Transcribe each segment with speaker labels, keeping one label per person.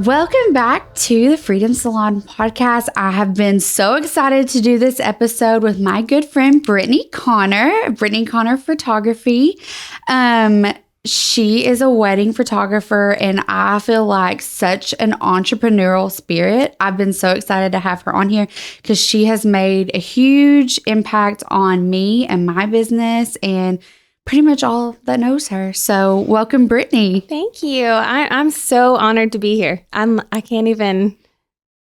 Speaker 1: Welcome back to the Freedom Salon podcast. I have been so excited to do this episode with my good friend, Brittany Conner, Brittany Conner Photography. She is a wedding photographer, and I feel like such an entrepreneurial spirit. I've been so excited to have her on here because she has made a huge impact on me and my business and pretty much all that knows her. So welcome, Brittany.
Speaker 2: Thank you. I'm so honored to be here. I can't even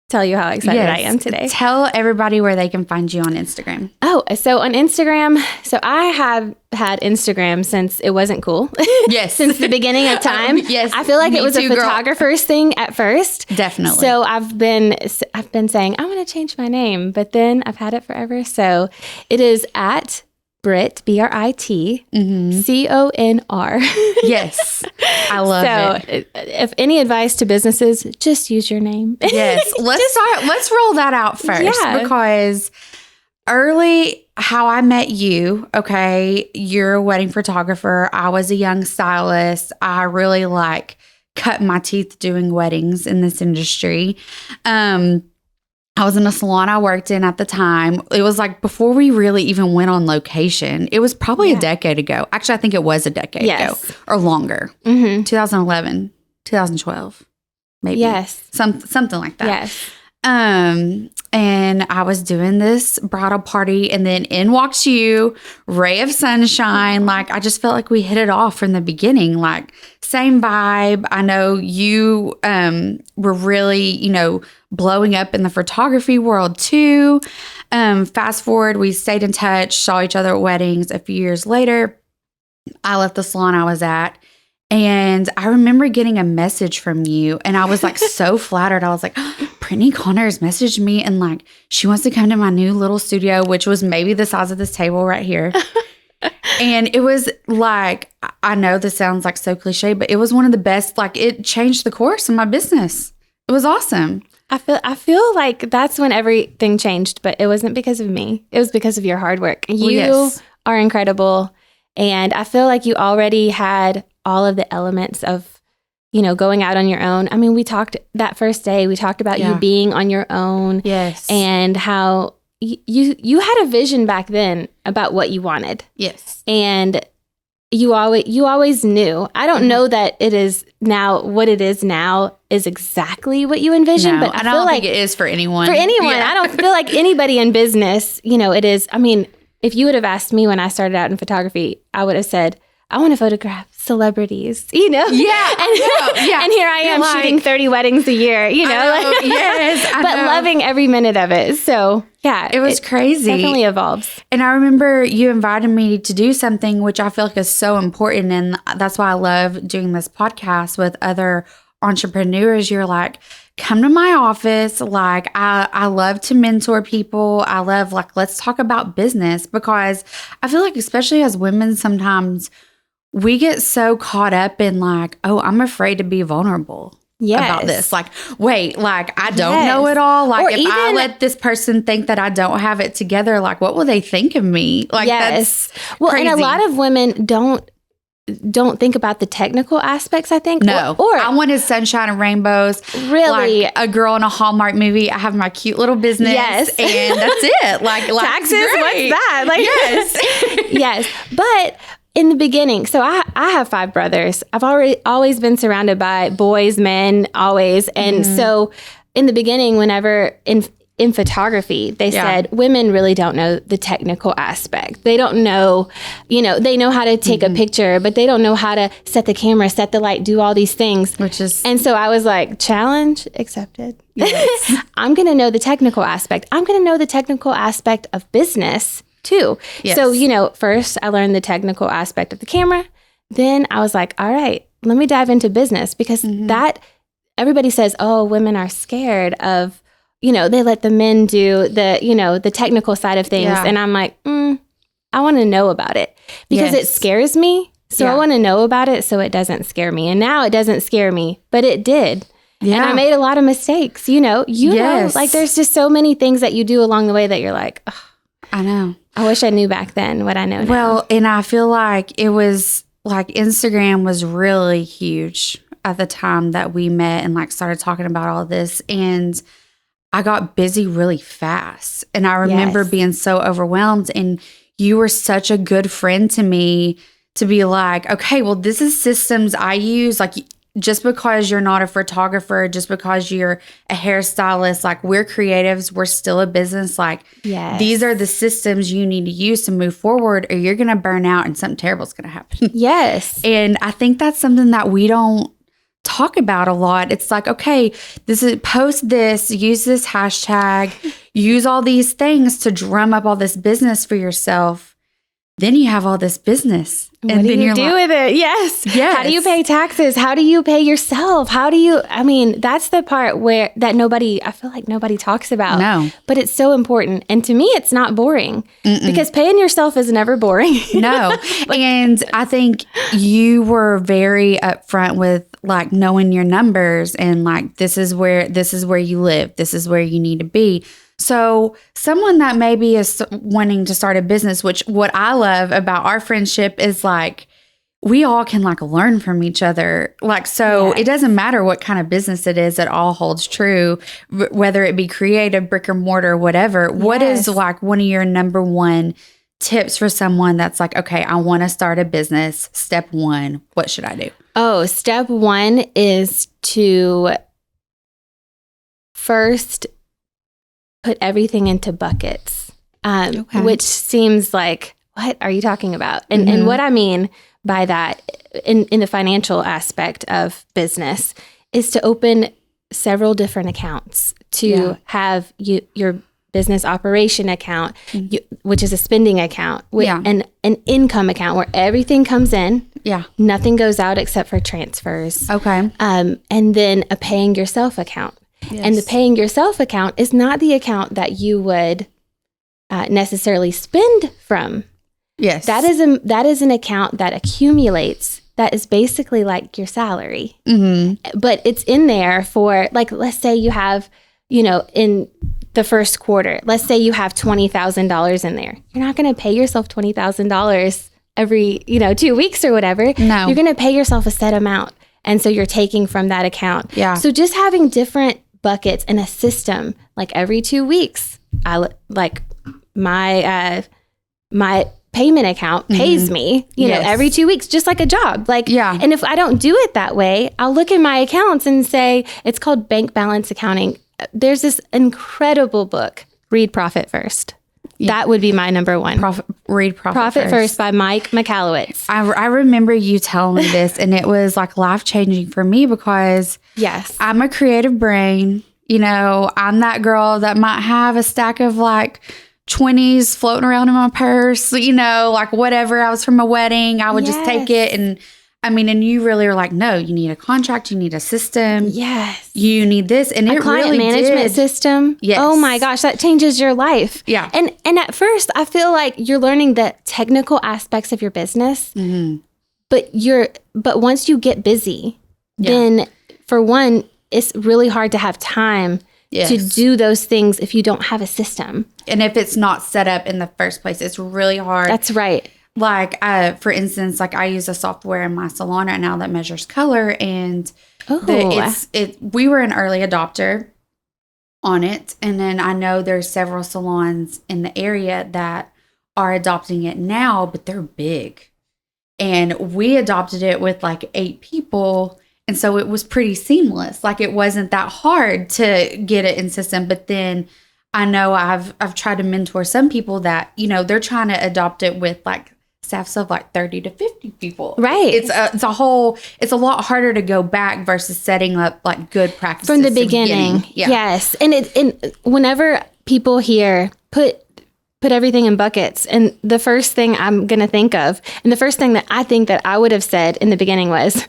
Speaker 2: tell you how excited I am today.
Speaker 1: Tell everybody where they can find you on Instagram.
Speaker 2: Oh, so on Instagram, so I have had Instagram since it wasn't cool.
Speaker 1: Yes.
Speaker 2: Since the beginning of time.
Speaker 1: Yes.
Speaker 2: I feel like
Speaker 1: Me
Speaker 2: it was
Speaker 1: too,
Speaker 2: a
Speaker 1: girl.
Speaker 2: photographer's thing at first.
Speaker 1: Definitely.
Speaker 2: So I've been saying, I want to change my name, but then I've had it forever. So it is at Britt, B-R-I-T, C-O-N-R.
Speaker 1: Yes. I love it.
Speaker 2: If any advice to businesses, just use your name.
Speaker 1: Yes. Let's roll that out first.
Speaker 2: Yeah.
Speaker 1: Because early how I met you, okay, you're a wedding photographer. I was a young stylist. I really cut my teeth doing weddings in this industry. I was in a salon I worked in at the time. It was before we really even went on location. It was probably a decade ago. Actually, I think it was a decade ago or longer. 2011, 2012, maybe.
Speaker 2: Yes.
Speaker 1: Something like that.
Speaker 2: Yes.
Speaker 1: And I was doing this bridal party, and then in walks you, ray of sunshine. I just felt like we hit it off from the beginning. Same vibe. I know you were really, blowing up in the photography world too. Fast forward, we stayed in touch, saw each other at weddings. A few years later, I left the salon I was at. And I remember getting a message from you, and I was so flattered. I was like, Brittany Conner has messaged me, and she wants to come to my new little studio, which was maybe the size of this table right here. And it was I know this sounds so cliche, but it was one of the best. It changed the course of my business. It was awesome.
Speaker 2: I feel like that's when everything changed, but it wasn't because of me. It was because of your hard work. You are incredible. And I feel like you already had all of the elements of, going out on your own. I mean, we talked that first day, we talked about you being on your own.
Speaker 1: Yes.
Speaker 2: And how you had a vision back then about what you wanted.
Speaker 1: Yes.
Speaker 2: And you always knew. I don't know that it is now, what it is now is exactly what you envisioned, but I don't think
Speaker 1: it is for anyone.
Speaker 2: For anyone.
Speaker 1: Yeah.
Speaker 2: I don't feel like anybody in business, it is. I mean, if you would have asked me when I started out in photography, I would have said, I want to photograph celebrities,
Speaker 1: Yeah.
Speaker 2: And here I am shooting 30 weddings a year,
Speaker 1: Yes.
Speaker 2: but loving every minute of it. So yeah.
Speaker 1: It was crazy.
Speaker 2: Definitely evolves.
Speaker 1: And I remember you invited me to do something which I feel like is so important. And that's why I love doing this podcast with other entrepreneurs. You're come to my office. I love to mentor people. I love let's talk about business, because I feel like especially as women, sometimes we get so caught up in oh, I'm afraid to be vulnerable about this. Wait, I don't know it all. Or if I let this person think that I don't have it together, what will they think of me? That's crazy.
Speaker 2: And a lot of women don't think about the technical aspects, I think.
Speaker 1: No.
Speaker 2: Or
Speaker 1: I wanted sunshine and rainbows.
Speaker 2: Really?
Speaker 1: A girl in a Hallmark movie. I have my cute little business.
Speaker 2: Yes.
Speaker 1: And that's it.
Speaker 2: Taxes?
Speaker 1: Great.
Speaker 2: What's that?
Speaker 1: Yes.
Speaker 2: Yes. But in the beginning, so I have 5 brothers. I've always been surrounded by boys, men, always. And so in the beginning, whenever in photography, they said women really don't know the technical aspect. They don't know, they know how to take a picture, but they don't know how to set the camera, set the light, do all these things.
Speaker 1: And
Speaker 2: so I was challenge accepted.
Speaker 1: Yes.
Speaker 2: I'm going to know the technical aspect. I'm going to know the technical aspect of business too.
Speaker 1: Yes.
Speaker 2: So, first I learned the technical aspect of the camera. Then I was all right, let me dive into business, because that everybody says, oh, women are scared of, they let the men do the technical side of things. Yeah. And I'm I want to know about it because it scares me. So I want to know about it so it doesn't scare me. And now it doesn't scare me, but it did. Yeah. And I made a lot of mistakes, know, there's just so many things that you do along the way that you're ugh.
Speaker 1: I know.
Speaker 2: I wish I knew back then what I know now.
Speaker 1: Well, and I feel like it was Instagram was really huge at the time that we met and like started talking about all this, and I got busy really fast. And I remember being so overwhelmed, and you were such a good friend to me to be like, okay, well, this is systems I use. Like, just because you're not a photographer, just because you're a hairstylist, like, we're creatives, we're still a business. Like, these are the systems you need to use to move forward, or you're going to burn out and something terrible is going to happen.
Speaker 2: Yes.
Speaker 1: And I think that's something that we don't talk about a lot. It's like, okay, this is post this, use this hashtag, use all these things to drum up all this business for yourself. Then you have all this business.
Speaker 2: And what do you do with it? Yes. How do you pay taxes? How do you pay yourself? That's the part I feel like nobody talks about.
Speaker 1: No.
Speaker 2: But it's so important. And to me, it's not boring because paying yourself is never boring.
Speaker 1: No. And I think you were very upfront with like knowing your numbers and like, this is where you live. This is where you need to be. So someone that maybe is wanting to start a business, which what I love about our friendship is like, we all can like learn from each other. Like, so it doesn't matter what kind of business it is, it all holds true, whether it be creative, brick and mortar, whatever. Yes. What is like one of your number one tips for someone that's like, okay, I want to start a business. Step one, what should I do?
Speaker 2: Oh, step one is to first put everything into buckets, which seems like, what are you talking about? And what I mean by that in the financial aspect of business is to open several different accounts, to have your business operation account, which is a spending account, and an income account where everything comes in. Yeah. Nothing goes out except for transfers.
Speaker 1: Okay.
Speaker 2: And then a paying yourself account. Yes. And the paying yourself account is not the account that you would necessarily spend from.
Speaker 1: Yes.
Speaker 2: That is an account that accumulates, that is basically like your salary. Mm-hmm. But it's in there for, like, let's say you have, in the first quarter, let's say you have $20,000 in there. You're not going to pay yourself $20,000 every, 2 weeks or whatever.
Speaker 1: No.
Speaker 2: You're going to pay yourself a set amount. And so you're taking from that account.
Speaker 1: Yeah.
Speaker 2: So just having different buckets and a system, like every 2 weeks, my payment account pays me, every 2 weeks, just like a job. And if I don't do it that way, I'll look in my accounts and say, it's called bank balance accounting. There's this incredible book, Read Profit First. Yeah. That would be my number one.
Speaker 1: Read Profit
Speaker 2: First by Mike Michalowicz.
Speaker 1: I remember you telling me this, and it was like life-changing for me because I'm a creative brain. I'm that girl that might have a stack of like 20s floating around in my purse, like whatever. I was from a wedding. I would just take it. And you really are like, no, you need a contract. You need a system.
Speaker 2: Yes.
Speaker 1: You need this. And
Speaker 2: a client really management system.
Speaker 1: Yes.
Speaker 2: Oh my gosh, that changes your life.
Speaker 1: Yeah.
Speaker 2: And at first I feel like you're learning the technical aspects of your business, but once you get busy, then for one, it's really hard to have time to do those things if you don't have a system.
Speaker 1: And if it's not set up in the first place, it's really hard.
Speaker 2: That's right.
Speaker 1: Like, for instance, like I use a software in my salon right now that measures color, and we were an early adopter on it. And then I know there's several salons in the area that are adopting it now, but they're big. And we adopted it with like 8 people. And so it was pretty seamless. Like, it wasn't that hard to get it in system. But then I know I've tried to mentor some people that, they're trying to adopt it with like staffs of like 30 to 50 people.
Speaker 2: Right.
Speaker 1: It's a lot harder to go back versus setting up like good practices
Speaker 2: from the beginning.
Speaker 1: Yeah.
Speaker 2: Yes. And whenever people hear put everything in buckets, and the first thing I'm going to think of, and the first thing that I think that I would have said in the beginning was,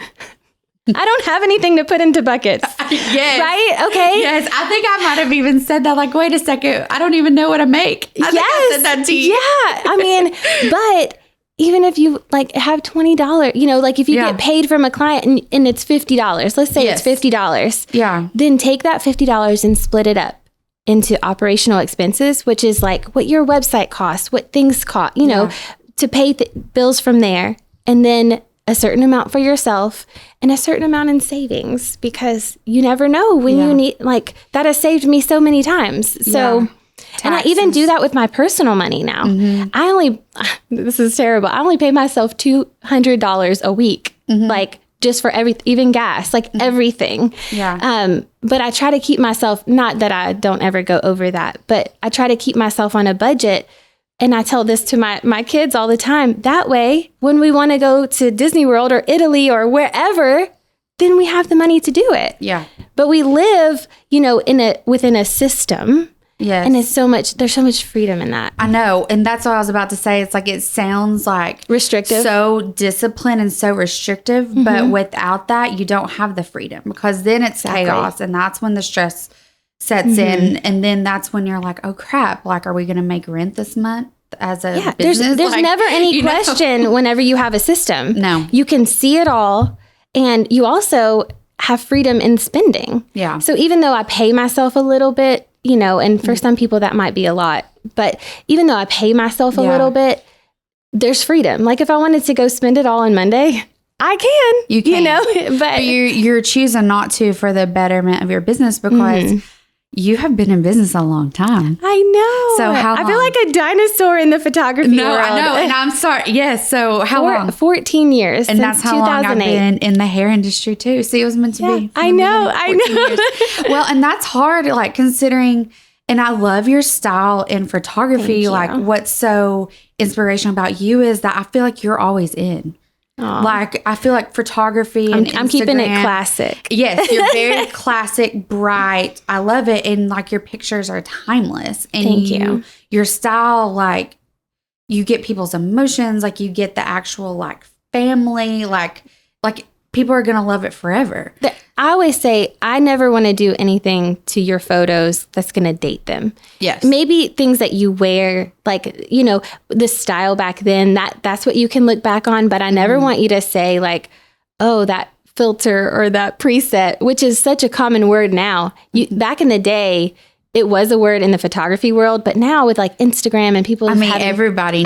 Speaker 2: I don't have anything to put into buckets.
Speaker 1: Yes.
Speaker 2: Right? Okay.
Speaker 1: Yes. I think I might have even said that, like, wait a second, I don't even know what I make. I think I said that to you.
Speaker 2: Yeah. But even if you like have $20, like if you get paid from a client and it's $50, let's say it's $50.
Speaker 1: Yeah.
Speaker 2: Then take that $50 and split it up into operational expenses, which is like what your website costs, what things cost, to pay bills from there. And then a certain amount for yourself and a certain amount in savings, because you never know when you need, like, that has saved me so many times. So, and I even do that with my personal money now. This is terrible. I only pay myself $200 a week, like just for even gas, like everything.
Speaker 1: Yeah.
Speaker 2: But I try to keep myself, not that I don't ever go over that, but I try to keep myself on a budget. And I tell this to my kids all the time. That way, when we want to go to Disney World or Italy or wherever, then we have the money to do it.
Speaker 1: Yeah.
Speaker 2: But we live, within a system.
Speaker 1: Yes.
Speaker 2: And there's so much freedom in that.
Speaker 1: I know. And that's what I was about to say. It's like, it sounds like
Speaker 2: restrictive,
Speaker 1: so disciplined and so restrictive, but without that, you don't have the freedom, because then it's chaos, and that's when the stress sets in. And then that's when you're like, oh crap, like, are we going to make rent this month as a business?
Speaker 2: There's never any question whenever you have a system.
Speaker 1: No.
Speaker 2: You can see it all, and you also have freedom in spending.
Speaker 1: Yeah.
Speaker 2: So even though I pay myself a little bit, and for some people that might be a lot, but even though I pay myself a little bit, there's freedom. Like, if I wanted to go spend it all on Monday, I can.
Speaker 1: You can.
Speaker 2: But
Speaker 1: you're choosing not to, for the betterment of your business, because you have been in business a long time.
Speaker 2: I know.
Speaker 1: So how long?
Speaker 2: I feel like a dinosaur in the photography world.
Speaker 1: No, I know. And I'm sorry. Yes. So how long?
Speaker 2: 14 years.
Speaker 1: And that's how long I've been in the hair industry too. See, it was meant to be.
Speaker 2: I know.
Speaker 1: Well, and that's hard, like, considering, and I love your style in photography. Like, what's so inspirational about you is that I feel like you're always in.
Speaker 2: Aww.
Speaker 1: Like, I feel like photography and
Speaker 2: I'm keeping it classic.
Speaker 1: Yes, you're very classic, bright. I love it. And like, your pictures are timeless. And
Speaker 2: Thank you. Your
Speaker 1: style, like, you get people's emotions, like, you get the actual, like, family, like people are going to love it forever.
Speaker 2: I always say, I never want to do anything to your photos that's going to date them.
Speaker 1: Yes.
Speaker 2: Maybe things that you wear, like, the style back then, that's what you can look back on. But I never want you to say, like, oh, that filter or that preset, which is such a common word now. Back in the day, it was a word in the photography world, but now with like Instagram and people,
Speaker 1: everybody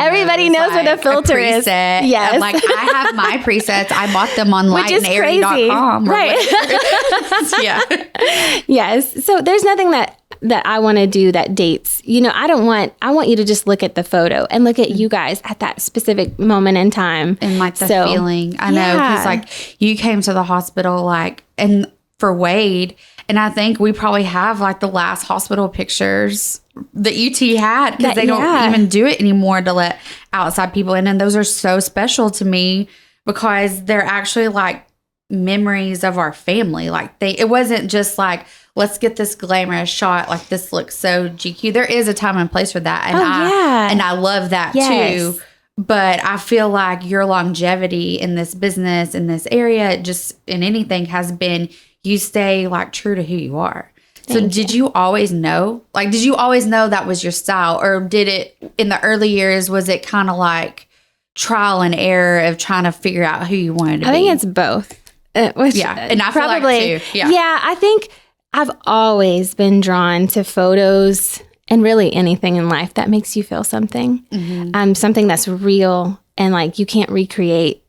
Speaker 1: knows
Speaker 2: what a filter is.
Speaker 1: Yes, like, I have my presets. I bought them on lightandairy.com.
Speaker 2: Right?
Speaker 1: Yeah.
Speaker 2: Yes. So there's nothing that I want to do that dates. I want you to just look at the photo and look at you guys at that specific moment in time
Speaker 1: and like the feeling. I know, because like, you came to the hospital, like, and for Wade. And I think we probably have like the last hospital pictures that UT had, because they don't even do it anymore to let outside people in. And those are so special to me, because they're actually like memories of our family. Like, it wasn't just like, let's get this glamorous shot. Like, this looks so GQ. There is a time and place for that. And and I love that too. But I feel like your longevity in this business, in this area, just in anything, has been, you stay like true to who you are. So did you always know? Like, did you always know that was your style? Or did it, in the early years, was it kind of like trial and error of trying to figure out who you wanted to be?
Speaker 2: I think it's both. And
Speaker 1: I feel like too.
Speaker 2: Yeah, I think I've always been drawn to photos and really anything in life that makes you feel something. Something that's real and like you can't recreate.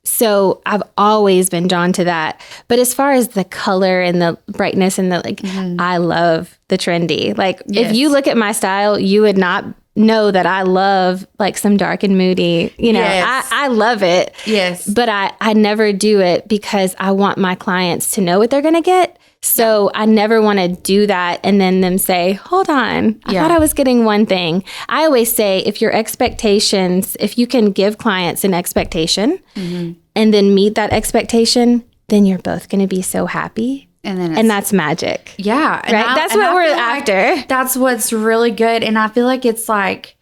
Speaker 2: So I've always been drawn to that. But as far as the color and the brightness and the I love the trendy. Like, if you look at my style, you would not know that I love like some dark and moody, I love it.
Speaker 1: Yes.
Speaker 2: But I never do it because I want my clients to know what they're going to get. So I never want to do that and then them say, hold on, I thought I was getting one thing. I always say, if you can give clients an expectation and then meet that expectation, then you're both going to be so happy. And that's magic.
Speaker 1: Yeah.
Speaker 2: Right? That's what we're after.
Speaker 1: Like that's what's really good. And I feel like it's like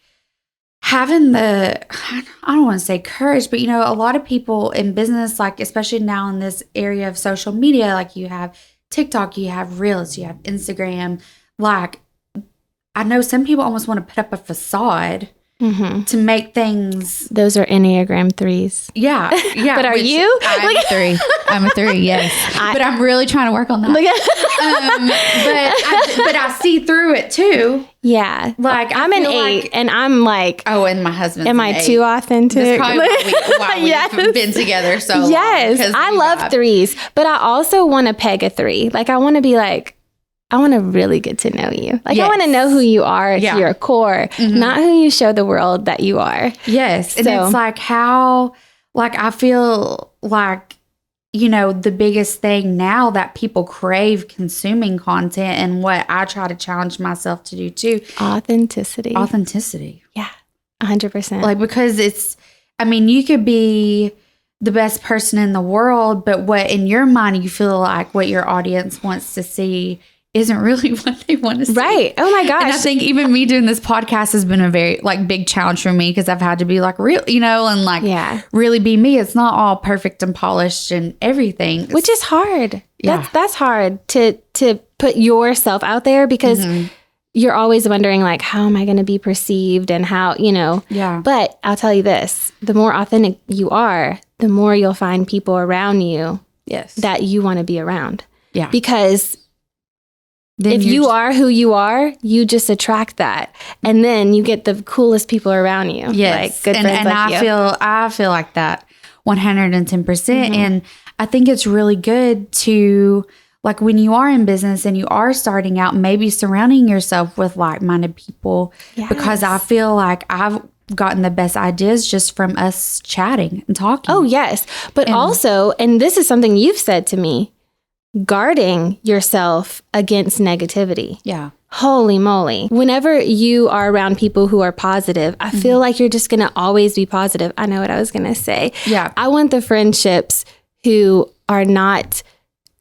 Speaker 1: having I don't want to say courage, but a lot of people in business, like especially now in this area of social media, like you have TikTok, you have Reels, you have Instagram. Like, I know some people almost want to put up a facade to make things.
Speaker 2: Those are Enneagram 3s.
Speaker 1: Yeah.
Speaker 2: But are you?
Speaker 3: I'm a 3. I'm a 3, yes. But I'm really trying to work on that.
Speaker 1: But I see through it too.
Speaker 2: Yeah.
Speaker 1: Like
Speaker 2: I'm an 8 and I'm like,
Speaker 1: oh, and my husband's
Speaker 2: am
Speaker 1: an
Speaker 2: I
Speaker 1: 8.
Speaker 2: too authentic?
Speaker 1: That's probably why we've been together so long.
Speaker 2: Yes. I love 3s, but I also want to peg a 3. Like I want to be like, I want to really get to know you. Like I want to know who you are to your core, not who you show the world that you are.
Speaker 1: Yes. And it's like how, like, I feel like, you know, the biggest thing now that people crave consuming content, and what I try to challenge myself to do too.
Speaker 2: Authenticity. Yeah. 100%.
Speaker 1: Like, because it's, I mean, you could be the best person in the world, but what in your mind you feel like what your audience wants to see isn't really what they want to see.
Speaker 2: Right. Oh my gosh.
Speaker 1: And I think even me doing this podcast has been a very like big challenge for me, because I've had to be like real, you know, and like really be me. It's not all perfect and polished and everything.
Speaker 2: Which is hard.
Speaker 1: Yeah.
Speaker 2: That's hard to put yourself out there, because you're always wondering like, how am I going to be perceived, and how, you know.
Speaker 1: Yeah.
Speaker 2: But I'll tell you this, the more authentic you are, the more you'll find people around you that you want to be around. Yeah. Because then if you are who you are, you just attract that, and then you get the coolest people around you.
Speaker 1: Yes,
Speaker 2: like good friends
Speaker 1: and
Speaker 2: like
Speaker 1: I feel like that 110%. And I think it's really good to, like, when you are in business and you are starting out, maybe surrounding yourself with like-minded people, because I feel like I've gotten the best ideas just from us chatting and talking.
Speaker 2: Oh yes, but also, and this is something you've said to me, guarding yourself against negativity.
Speaker 1: Yeah.
Speaker 2: Holy moly. Whenever you are around people who are positive, I feel like you're just going to always be positive. I know what I was going to say.
Speaker 1: Yeah.
Speaker 2: I want the friendships who are not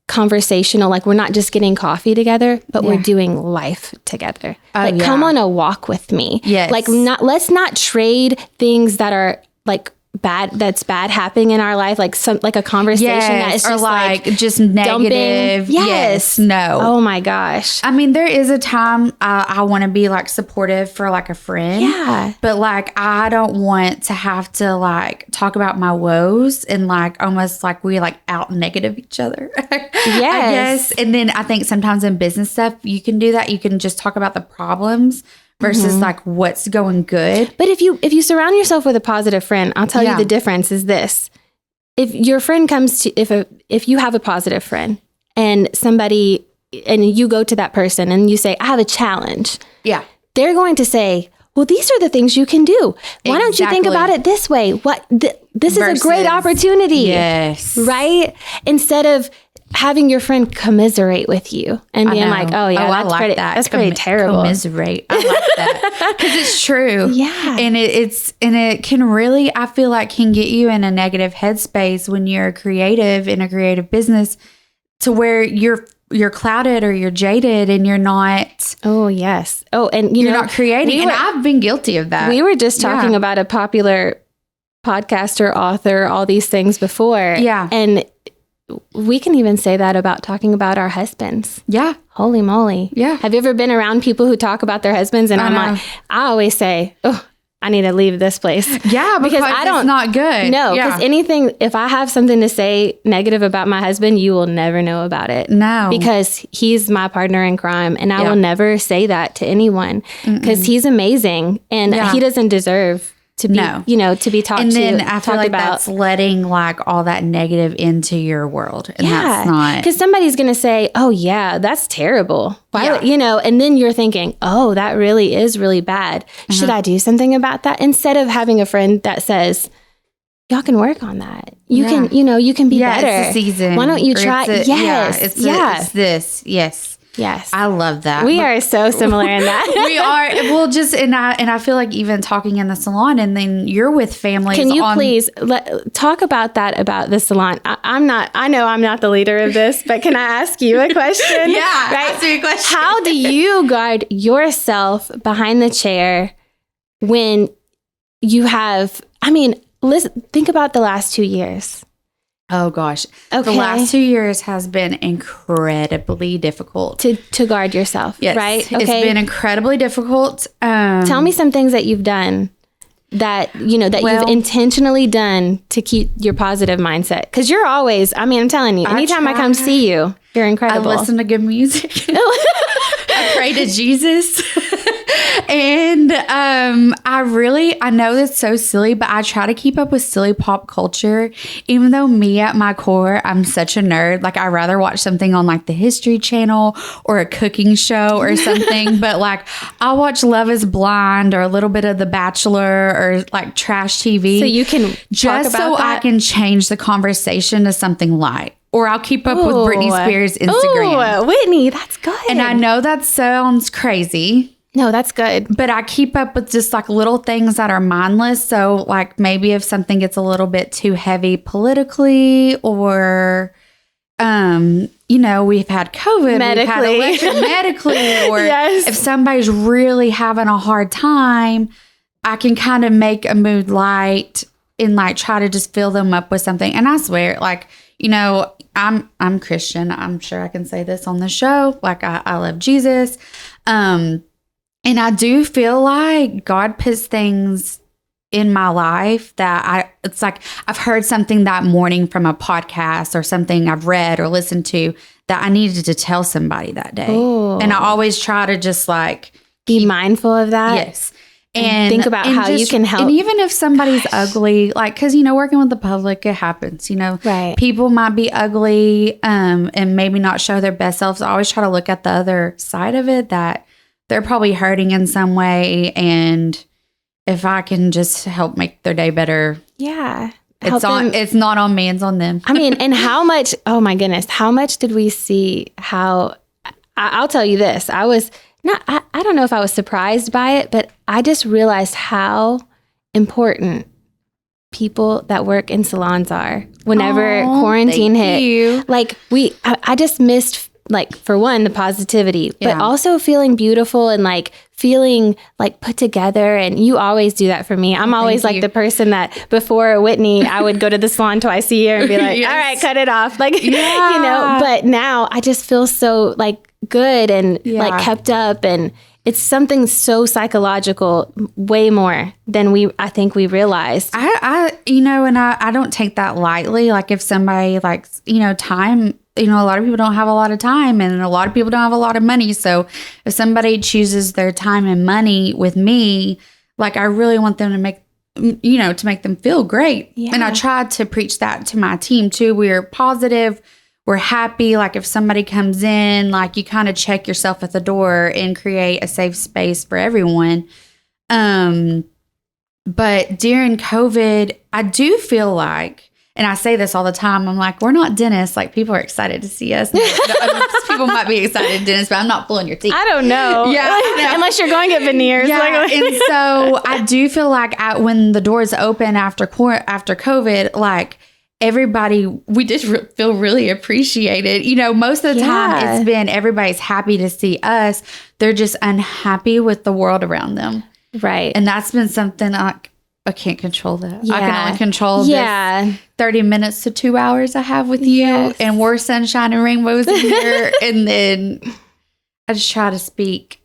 Speaker 2: conversational, like we're not just getting coffee together, but we're doing life together. Like come on a walk with me.
Speaker 1: Yes.
Speaker 2: Like let's not trade things that are like that's bad happening in our life, like a conversation that is just like
Speaker 1: just negative.
Speaker 2: Dumping. Yes.
Speaker 1: No.
Speaker 2: Oh my gosh.
Speaker 1: I mean, there is a time I want to be like supportive for like a friend.
Speaker 2: Yeah.
Speaker 1: But like, I don't want to have to like talk about my woes and like almost like we like out negative each other.
Speaker 2: Yes.
Speaker 1: I guess. And then I think sometimes in business stuff, you can do that. You can just talk about the problems versus like what's going good.
Speaker 2: But if you surround yourself with a positive friend, I'll tell you the difference is this. If your friend comes to, if you have a positive friend and you go to that person and you say, I have a challenge. Yeah. They're going to say, well, these are the things you can do. Why don't you think about it this way? This is a great opportunity.
Speaker 1: Yes.
Speaker 2: Right? Instead of having your friend commiserate with you and being like, oh yeah, that's pretty terrible.
Speaker 1: Commiserate. I like that. Because it's true.
Speaker 2: Yeah.
Speaker 1: And it can really, I feel like, can get you in a negative headspace when you're creative in a creative business, to where you're clouded or you're jaded and you're not.
Speaker 2: Oh yes. Oh, and you're
Speaker 1: not creating. And I've been guilty of that.
Speaker 2: We were just talking about a popular podcaster, author, all these things before. Yeah. And we can even say that about talking about our husbands. Yeah. Holy moly. Yeah. Have you ever been around people who talk about their husbands? And I always say, oh, I need to leave this place.
Speaker 1: Yeah, because it's not good.
Speaker 2: No, because if I have something to say negative about my husband, you will never know about it.
Speaker 1: No.
Speaker 2: Because he's my partner in crime, and I will never say that to anyone, because he's amazing, and he doesn't deserve to be, to be talked to.
Speaker 1: And then I feel like that's letting like all that negative into your world. And that's not.
Speaker 2: Because somebody's going to say, oh yeah, that's terrible. Why would, and then you're thinking, oh, that really is really bad. Should I do something about that? Instead of having a friend that says, y'all can work on that. You can, you can be better.
Speaker 1: It's a season.
Speaker 2: Why don't you try?
Speaker 1: It's this. Yes.
Speaker 2: Yes.
Speaker 1: I love that.
Speaker 2: We are so similar in that.
Speaker 1: We are. Well, just, and I feel like even talking in the salon, and then you're with families.
Speaker 2: Can you please talk about that, about the salon? I know I'm not the leader of this, but can I ask you a question?
Speaker 1: Yeah. Right? Ask me a question.
Speaker 2: How do you guard yourself behind the chair when you have, listen, think about the last 2 years.
Speaker 1: Oh gosh. Okay. The last 2 years has been incredibly difficult.
Speaker 2: To guard yourself, right?
Speaker 1: Okay. It's been incredibly difficult.
Speaker 2: Tell me some things that you've done that, that you've intentionally done to keep your positive mindset? Because you're always, I'm telling you, anytime I come see you, you're incredible.
Speaker 1: I listen to good music. I pray to Jesus. And I know that's so silly, but I try to keep up with silly pop culture, even though me at my core, I'm such a nerd. Like, I'd rather watch something on like the History Channel or a cooking show or something. But like, I'll watch Love is Blind or a little bit of The Bachelor or like trash TV.
Speaker 2: So you can
Speaker 1: just so I can change the conversation to something light. Or I'll keep up with Britney Spears' Instagram.
Speaker 2: Ooh, Whitney, that's good.
Speaker 1: And I know that sounds crazy.
Speaker 2: No, that's good.
Speaker 1: But I keep up with just like little things that are mindless. So like maybe if something gets a little bit too heavy politically or, we've had COVID,
Speaker 2: medically.
Speaker 1: we've had medically, or
Speaker 2: yes.
Speaker 1: if somebody's really having a hard time, I can kind of make a mood light and like try to just fill them up with something. And I swear, like, I'm Christian. I'm sure I can say this on the show. Like I love Jesus. And I do feel like God puts things in my life that it's like I've heard something that morning from a podcast or something I've read or listened to that I needed to tell somebody that day.
Speaker 2: Ooh.
Speaker 1: And I always try to just like
Speaker 2: be mindful of that.
Speaker 1: Yes.
Speaker 2: And think about how you can help.
Speaker 1: And even if somebody's ugly, like, because, working with the public, it happens,
Speaker 2: Right.
Speaker 1: People might be ugly and maybe not show their best selves. I always try to look at the other side of it, that they're probably hurting in some way. And if I can just help make their day better.
Speaker 2: Yeah.
Speaker 1: It's not on me, it's on them.
Speaker 2: And how much, oh my goodness, how much did we see I'll tell you this. I don't know if I was surprised by it, but I just realized how important people that work in salons are whenever quarantine hit.
Speaker 1: You.
Speaker 2: Like I just missed, like, for one, the positivity, but also feeling beautiful and like feeling like put together. And you always do that for me. I'm always like the person that before Whitney, I would go to the salon twice a year and be like,
Speaker 1: yes.
Speaker 2: all right, cut it off. Like, but now I just feel so like good and like kept up, and it's something so psychological, way more than I think we realized.
Speaker 1: I don't take that lightly. Like if somebody likes, time, a lot of people don't have a lot of time and a lot of people don't have a lot of money. So if somebody chooses their time and money with me, like I really want them to make them feel great. Yeah. And I tried to preach that to my team too. We're positive. We're happy. Like if somebody comes in, like you kind of check yourself at the door and create a safe space for everyone. But during COVID, I do feel like, and I say this all the time, I'm like, we're not dentists. Like people are excited to see us. People might be excited dentists, but I'm not pulling your teeth.
Speaker 2: I don't know.
Speaker 1: Yeah,
Speaker 2: unless you're going to get veneers.
Speaker 1: Yeah, and so I do feel like when the doors open after COVID, like everybody, we just feel really appreciated. Most of the time it's been everybody's happy to see us. They're just unhappy with the world around them.
Speaker 2: Right.
Speaker 1: And that's been something I can't control that.
Speaker 2: Yeah.
Speaker 1: I can only control this 30 minutes to 2 hours I have with you. Yes. And we're sunshine and rainbows in here. And then I just try to speak.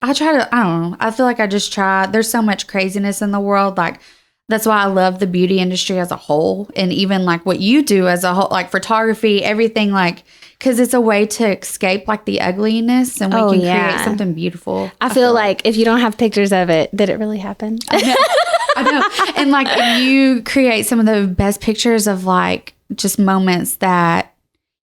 Speaker 1: I don't know. I feel like I just try. There's so much craziness in the world. Like, that's why I love the beauty industry as a whole. And even like what you do as a whole, like photography, everything, like, because it's a way to escape like the ugliness and we can create something beautiful.
Speaker 2: I feel like if you don't have pictures of it, did it really happen?
Speaker 1: I know. And like you create some of the best pictures of like just moments that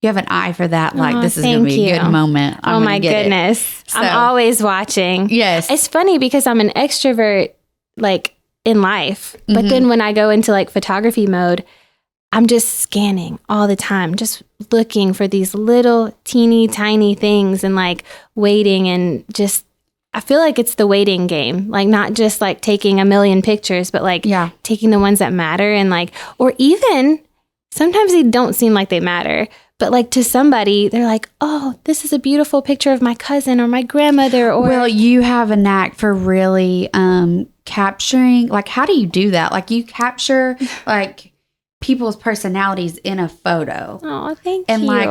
Speaker 1: you have an eye for that. Like this is going to be a good moment.
Speaker 2: Oh my goodness. So, I'm always watching.
Speaker 1: Yes.
Speaker 2: It's funny because I'm an extrovert like in life, but then when I go into like photography mode, I'm just scanning all the time, just looking for these little teeny tiny things and like waiting, and just I feel like it's the waiting game, like not just like taking a million pictures, but like taking the ones that matter, and like, or even sometimes they don't seem like they matter, but like to somebody, they're like, oh, this is a beautiful picture of my cousin or my grandmother. Or
Speaker 1: well, you have a knack for really capturing. Like, how do you do that? Like, you capture like people's personalities in a photo.
Speaker 2: Oh, thank
Speaker 1: and
Speaker 2: you.
Speaker 1: like,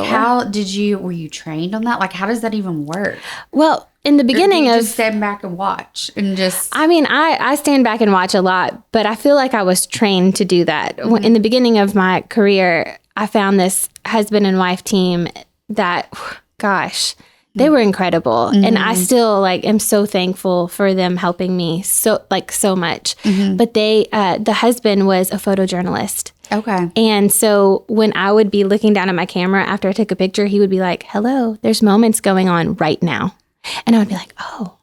Speaker 1: were you trained on that? Like, how does that even work?
Speaker 2: Well, in the beginning
Speaker 1: just stand back and watch and just.
Speaker 2: I mean, I stand back and watch a lot, but I feel like I was trained to do that. In the beginning of my career, I found this husband and wife team that, gosh, they were incredible. And I still like am so thankful for them helping me so much. But the husband was a photojournalist.
Speaker 1: Okay.
Speaker 2: And so when I would be looking down at my camera after I took a picture, he would be like, hello, there's moments going on right now. And I would be like, oh,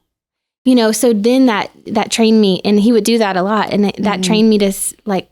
Speaker 2: so then that trained me, and he would do that a lot. And that trained me to like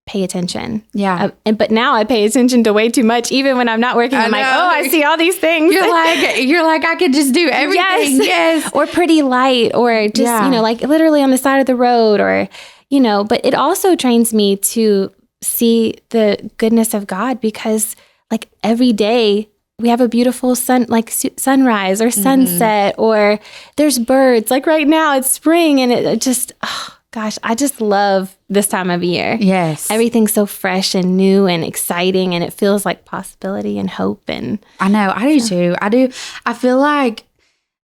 Speaker 2: pay attention.
Speaker 1: Yeah.
Speaker 2: But now I pay attention to way too much. Even when I'm not working, I'm like, oh, I see all these things.
Speaker 1: You're like, I could just do everything. Yes.
Speaker 2: Or pretty light, or just, like literally on the side of the road, or, but it also trains me to see the goodness of God, because like every day we have a beautiful sunrise or sunset, or there's birds. Like right now it's spring, and it just, oh gosh, I just love this time of year.
Speaker 1: Yes.
Speaker 2: Everything's so fresh and new and exciting, and it feels like possibility and hope. And
Speaker 1: I know, I do too. I feel like,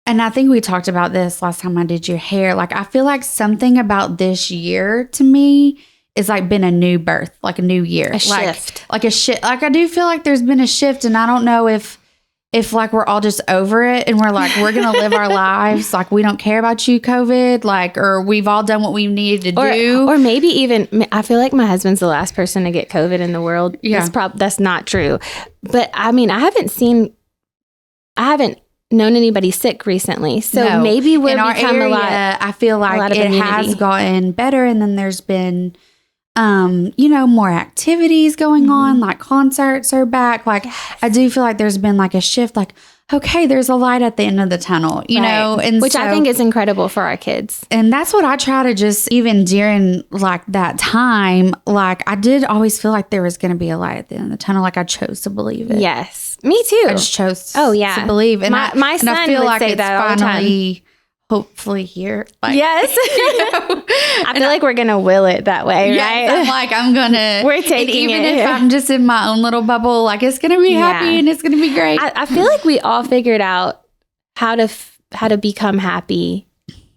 Speaker 1: and I think we talked about this last time I did your hair. Like, I feel like something about this year to me is like been a new birth, like a new year.
Speaker 2: A shift.
Speaker 1: Like a shift. Like, I do feel like there's been a shift, and I don't know if like we're all just over it and we're like, we're going to live our lives. Like, we don't care about you, COVID. Like, or we've all done what we needed to do.
Speaker 2: Or maybe even, I feel like my husband's the last person to get COVID in the world.
Speaker 1: Yeah.
Speaker 2: That's not true. But I mean, I haven't known anybody sick recently. So maybe we're
Speaker 1: in our
Speaker 2: become
Speaker 1: area,
Speaker 2: a lot.
Speaker 1: I feel like it has gotten better. And then there's been, more activities going on, like concerts are back. Like, I do feel like there's been like a shift, like, okay, there's a light at the end of the tunnel, you know, and
Speaker 2: which I think is incredible for our kids.
Speaker 1: And that's what I try to just, even during like that time, like I did always feel like there was going to be a light at the end of the tunnel. Like, I chose to believe it.
Speaker 2: Yes, me too.
Speaker 1: I just chose
Speaker 2: to
Speaker 1: believe. And
Speaker 2: my son
Speaker 1: I feel
Speaker 2: would
Speaker 1: like
Speaker 2: say
Speaker 1: it's
Speaker 2: that all the
Speaker 1: finally
Speaker 2: time.
Speaker 1: Hopefully here. Like,
Speaker 2: Yes. I feel like we're going to will it that way, right?
Speaker 1: I'm like, I'm going to.
Speaker 2: We're taking
Speaker 1: even
Speaker 2: it.
Speaker 1: if I'm just in my own little bubble, like, it's going to be happy and it's going to be great.
Speaker 2: I feel like we all figured out how to become happy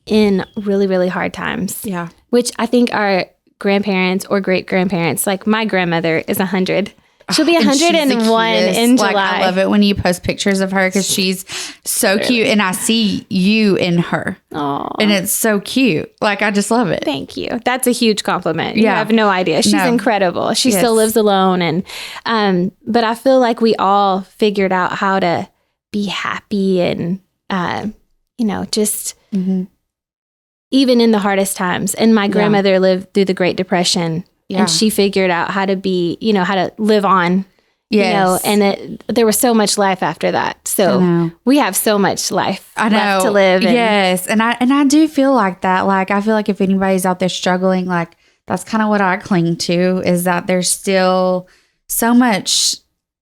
Speaker 2: in really, really hard times.
Speaker 1: Yeah.
Speaker 2: Which I think our grandparents or great-grandparents, like my grandmother is 100. She'll be 101 in July.
Speaker 1: Like, I love it when you post pictures of her, because she's so cute, and I see you in her.
Speaker 2: Aww.
Speaker 1: And it's so cute. Like, I just love it.
Speaker 2: Thank you. That's a huge compliment.
Speaker 1: Yeah.
Speaker 2: You have no idea. She's incredible. She still lives alone, and but I feel like we all figured out how to be happy and just even in the hardest times. And my grandmother lived through the Great Depression. Yeah. And she figured out how to be, how to live on, and there was so much life after that. So we have so much life left to live.
Speaker 1: Yes. And I do feel like that. Like, I feel like if anybody's out there struggling, like, that's kind of what I cling to, is that there's still so much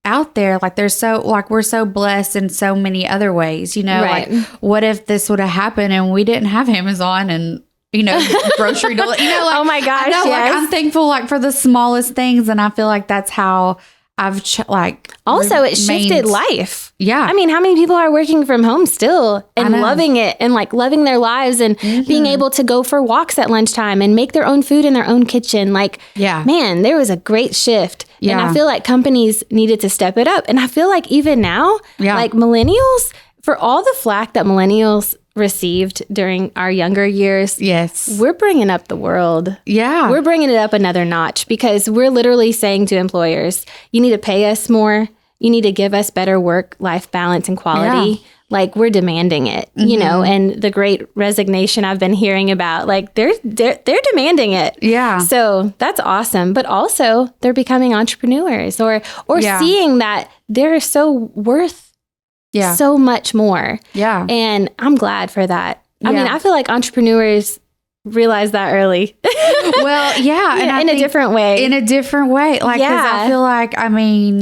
Speaker 1: out there. Like, we're so blessed in so many other ways,
Speaker 2: Right.
Speaker 1: Like, what if this would have happened and we didn't have Amazon and grocery delivery, like,
Speaker 2: oh my gosh,
Speaker 1: I know, like, I'm thankful, like, for the smallest things. And I feel like that's how I've
Speaker 2: also it shifted life.
Speaker 1: Yeah.
Speaker 2: I mean, how many people are working from home still and loving it and like loving their lives and being able to go for walks at lunchtime and make their own food in their own kitchen? Like, man, there was a great shift. Yeah. And I feel like companies needed to step it up. And I feel like even now, like millennials, for all the flack that millennials received during our younger years, we're bringing up the world. Yeah. We're bringing it up another notch, because we're literally saying to employers, you need to pay us more. You need to give us better work-life balance and quality. Yeah. Like, we're demanding it, and the great resignation I've been hearing about, like, they're demanding it. Yeah. So that's awesome. But also they're becoming entrepreneurs or seeing that they're so worth so much more. Yeah. And I'm glad for that. I mean, I feel like entrepreneurs realize that early.
Speaker 1: Well, yeah.
Speaker 2: And in a different way.
Speaker 1: In a different way. Like, because I feel like,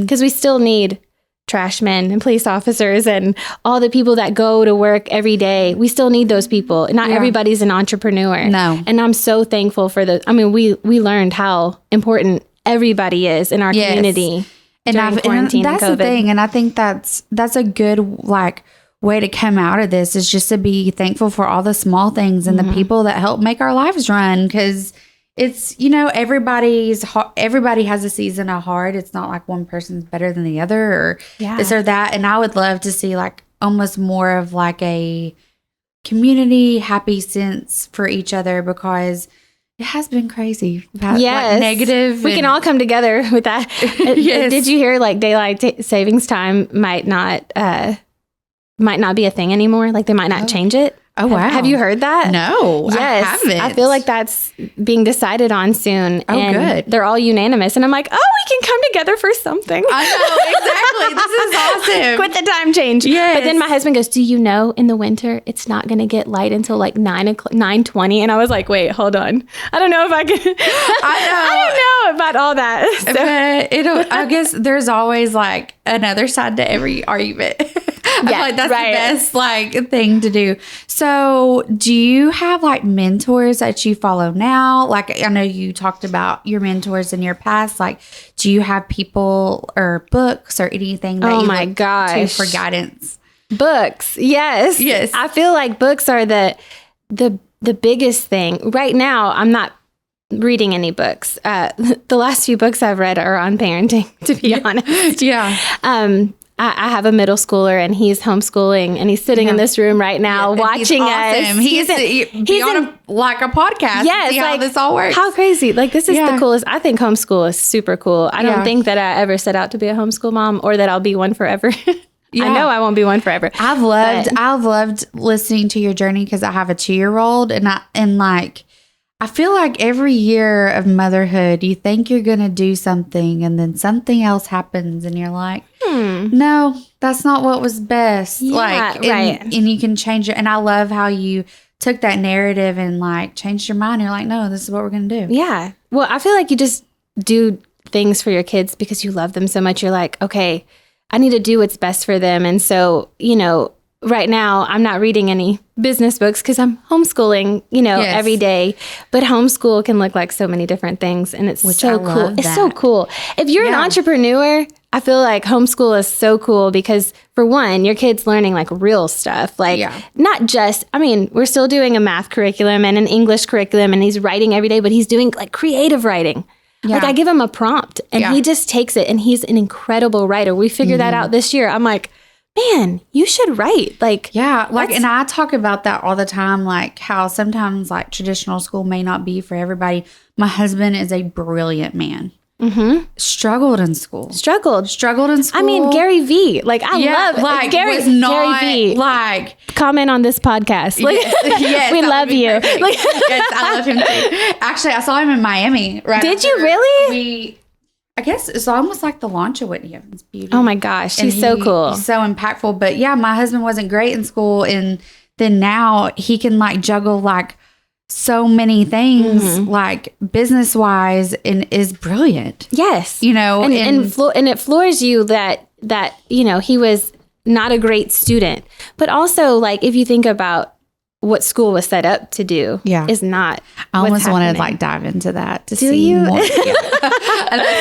Speaker 1: because
Speaker 2: we still need trash men and police officers and all the people that go to work every day. We still need those people. Not everybody's an entrepreneur. No. And I'm so thankful for we learned how important everybody is in our community.
Speaker 1: And
Speaker 2: quarantine
Speaker 1: that's
Speaker 2: and
Speaker 1: the
Speaker 2: COVID.
Speaker 1: thing. And I think that's a good like way to come out of this, is just to be thankful for all the small things and the people that help make our lives run. Because it's, everybody has a season of hard. It's not like one person's better than the other or this or that. And I would love to see like almost more of like a community happy sense for each other, because it has been crazy. Like, negative.
Speaker 2: We can all come together with that. Did you hear like daylight savings time might not be a thing anymore? Like they might not change it.
Speaker 1: Oh, wow.
Speaker 2: Have you heard that?
Speaker 1: No,
Speaker 2: yes,
Speaker 1: I haven't.
Speaker 2: I feel like that's being decided on soon.
Speaker 1: Oh,
Speaker 2: and
Speaker 1: good.
Speaker 2: They're all unanimous. And I'm like, oh, we can come together for something.
Speaker 1: I know, exactly. This is awesome.
Speaker 2: Quit the time change.
Speaker 1: Yes.
Speaker 2: But then my husband goes, do you know in the winter, it's not going to get light until like 9:20. And I was like, wait, hold on. I don't know if I can. I don't know about all that. So.
Speaker 1: But I guess there's always like another side to every argument. I feel like that's the best like thing to do. So do you have like mentors that you follow now? Like I know you talked about your mentors in your past. Like do you have people or books or anything that you look to for guidance?
Speaker 2: Books. Yes. I feel like books are the biggest thing. Right now, I'm not reading any books. The last few books I've read are on parenting, to be honest. I have a middle schooler and he's homeschooling and he's sitting in this room right now watching us.
Speaker 1: He's on a podcast.
Speaker 2: Yes,
Speaker 1: see how this all works.
Speaker 2: How crazy. Like this is the coolest. I think homeschool is super cool. I don't think that I ever set out to be a homeschool mom or that I'll be one forever. I know I won't be one forever.
Speaker 1: I've loved listening to your journey because I have a 2-year-old and I feel like every year of motherhood, you think you're going to do something and then something else happens and you're like, no, that's not what was best. And you can change it. And I love how you took that narrative and like changed your mind. You're like, no, this is what we're going to do.
Speaker 2: Yeah. Well, I feel like you just do things for your kids because you love them so much. You're like, okay, I need to do what's best for them. And so, right now I'm not reading any business books because I'm homeschooling, every day. But homeschool can look like so many different things. And it's so cool. It's so cool. If you're an entrepreneur, I feel like homeschool is so cool because for one, your kid's learning like real stuff. Not just, we're still doing a math curriculum and an English curriculum and he's writing every day, but he's doing like creative writing. Yeah. Like I give him a prompt and he just takes it and he's an incredible writer. We figured that out this year. I'm like, man, you should write. And I talk about that all the time, like how sometimes like traditional school may not be for everybody. My husband is a brilliant man. Struggled in school. Struggled in school. Garyvee. Love Gary.
Speaker 1: Garyvee.
Speaker 2: Comment on this podcast.
Speaker 1: Yes,
Speaker 2: we love you.
Speaker 1: Yes, I love him too. Actually, I saw him in Miami. Right?
Speaker 2: Did you really?
Speaker 1: I guess it's almost like the launch of Whitney Evans Beauty.
Speaker 2: Oh my gosh, he's so cool.
Speaker 1: He's so impactful. But yeah, my husband wasn't great in school, and then now he can like juggle like so many things, like business wise, and is brilliant.
Speaker 2: Yes,
Speaker 1: and
Speaker 2: it floors you that he was not a great student, but also like if you think about what school was set up to do is not.
Speaker 1: I almost wanted to like dive into that to see more. That's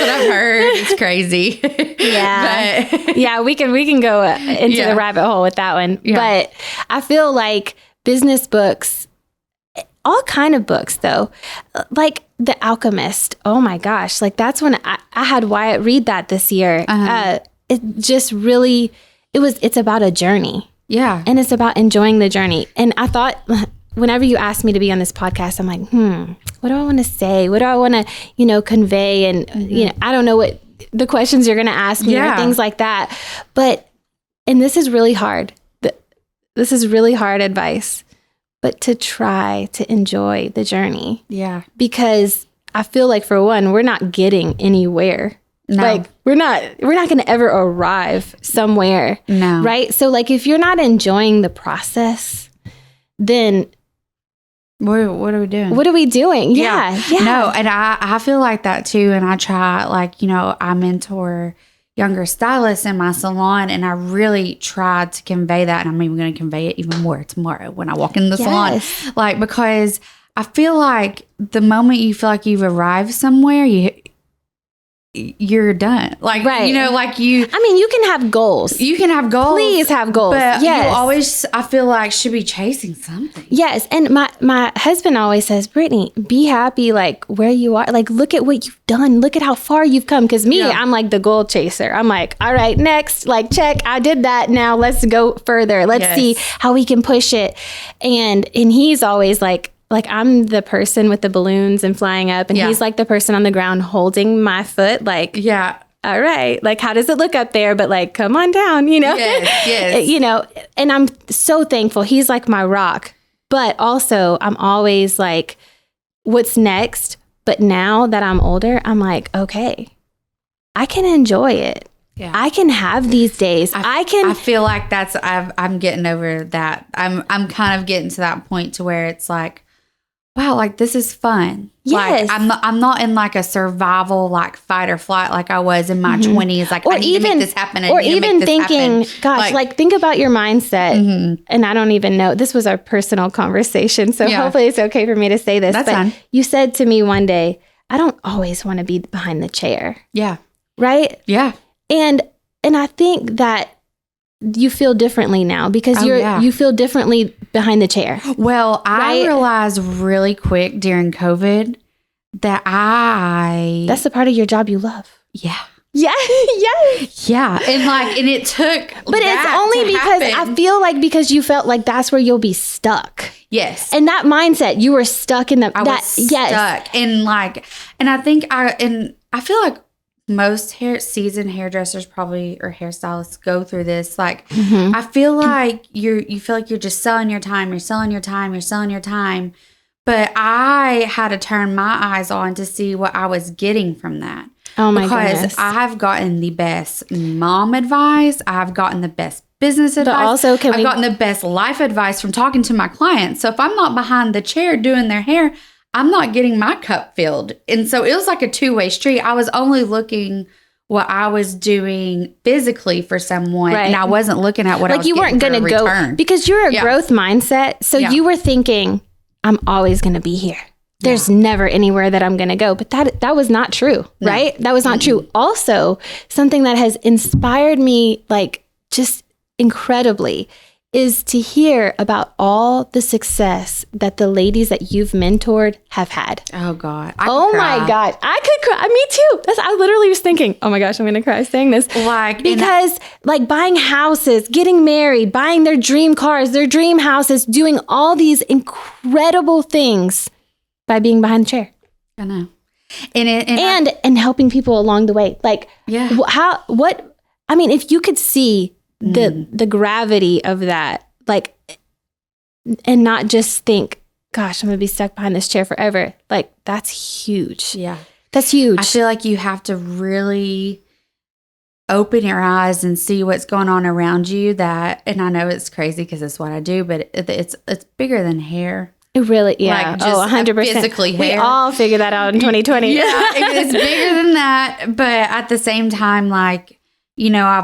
Speaker 1: what I've heard. It's crazy.
Speaker 2: Yeah. We can go into the rabbit hole with that one. Yeah. But I feel like business books, all kind of books though, like The Alchemist. Oh my gosh. Like that's when I had Wyatt read that this year. It just really, it's about a journey.
Speaker 1: Yeah.
Speaker 2: And it's about enjoying the journey. And I thought whenever you asked me to be on this podcast, I'm like, what do I want to say? What do I want to, convey? And, I don't know what the questions you're going to ask me or things like that. And this is really hard. This is really hard advice, but to try to enjoy the journey.
Speaker 1: Yeah.
Speaker 2: Because I feel like for one, we're not getting anywhere. No. Like we're not going to ever arrive somewhere.
Speaker 1: No.
Speaker 2: Right? So like if you're not enjoying the process, then
Speaker 1: what are we doing?
Speaker 2: What are we doing? Yeah.
Speaker 1: No, and I feel like that too. And I try I mentor younger stylists in my salon, and I really tried to convey that. And I'm even going to convey it even more tomorrow when I walk in the salon. Because I feel like the moment you feel like you've arrived somewhere, you're done. Like,
Speaker 2: Right.
Speaker 1: you know, like
Speaker 2: you can have goals.
Speaker 1: You can have goals.
Speaker 2: Please have goals.
Speaker 1: But
Speaker 2: yes.
Speaker 1: you always, I feel like, should be chasing something.
Speaker 2: Yes. And my husband always says, Brittany, be happy like where you are. Like, look at what you've done. Look at how far you've come. Because I'm like the goal chaser. I'm like, all right, next, like, check. I did that. Now let's go further. Let's see how we can push it. And he's always like I'm the person with the balloons and flying up, and he's like the person on the ground holding my foot, like, all right, like, how does it look up there? But like, come on down, you know?
Speaker 1: Yes.
Speaker 2: You know, and I'm so thankful. He's like my rock, but also I'm always like, what's next? But now that I'm older, I'm like, okay, I can enjoy it. Yeah. I can have these days. I
Speaker 1: feel like I'm getting over that. I'm kind of getting to that point to where it's like, wow, like, this is fun.
Speaker 2: Yes.
Speaker 1: Like, I'm not in like a survival, like, fight or flight like I was in my 20s. Like, I need to make this happen.
Speaker 2: Or even thinking, gosh, like, think about your mindset. And I don't even know. This was our personal conversation. So hopefully it's okay for me to say this.
Speaker 1: That's fine.
Speaker 2: You said to me one day, I don't always want to be behind the chair.
Speaker 1: Yeah.
Speaker 2: Right?
Speaker 1: Yeah.
Speaker 2: And I think that you feel differently now because you feel differently behind the chair.
Speaker 1: Well, I realized really quick during COVID that that's
Speaker 2: the part of your job you love.
Speaker 1: Yeah.
Speaker 2: Yeah.
Speaker 1: Yeah. And it took,
Speaker 2: but it's only because I feel like because you felt like that's where you'll be stuck.
Speaker 1: Yes.
Speaker 2: And that mindset, you were stuck in
Speaker 1: I was stuck. And I think I feel like most seasoned hairdressers probably, or hairstylists, go through this. Like, I feel like you feel like you're just selling your time. You're selling your time. You're selling your time. But I had to turn my eyes on to see what I was getting from that.
Speaker 2: Oh my
Speaker 1: goodness. Because I've gotten the best mom advice. I've gotten the best business advice. But also, I've gotten the best life advice from talking to my clients. So if I'm not behind the chair doing their hair, I'm not getting my cup filled. And so it was like a two-way street. I was only looking what I was doing physically for someone. Right. And I wasn't looking at what I was getting for a return. Like, you weren't going to go. Because you're a growth mindset. So you were thinking, I'm always going to be here. There's never anywhere that I'm going to go. But that was not true, right? That was not true. Also, something that has inspired me, like, just incredibly, is to hear about all the success that the ladies that you've mentored have had. Oh, God. My God. I could cry. Me too. I literally was thinking, oh my gosh, I'm going to cry saying this. Because buying houses, getting married, buying their dream cars, their dream houses, doing all these incredible things by being behind the chair. I know. And helping people along the way. Like, if you could see the gravity of that, like, and not just think, gosh, I'm gonna be stuck behind this chair forever. Like, that's huge. Yeah. That's huge. I feel like you have to really open your eyes and see what's going on around you. And I know it's crazy because it's what I do, but it's bigger than hair. It really, yeah. Like, just 100%. Physically hair. We all figured that out in 2020. Yeah, it's bigger than that. But at the same time, like, you know, I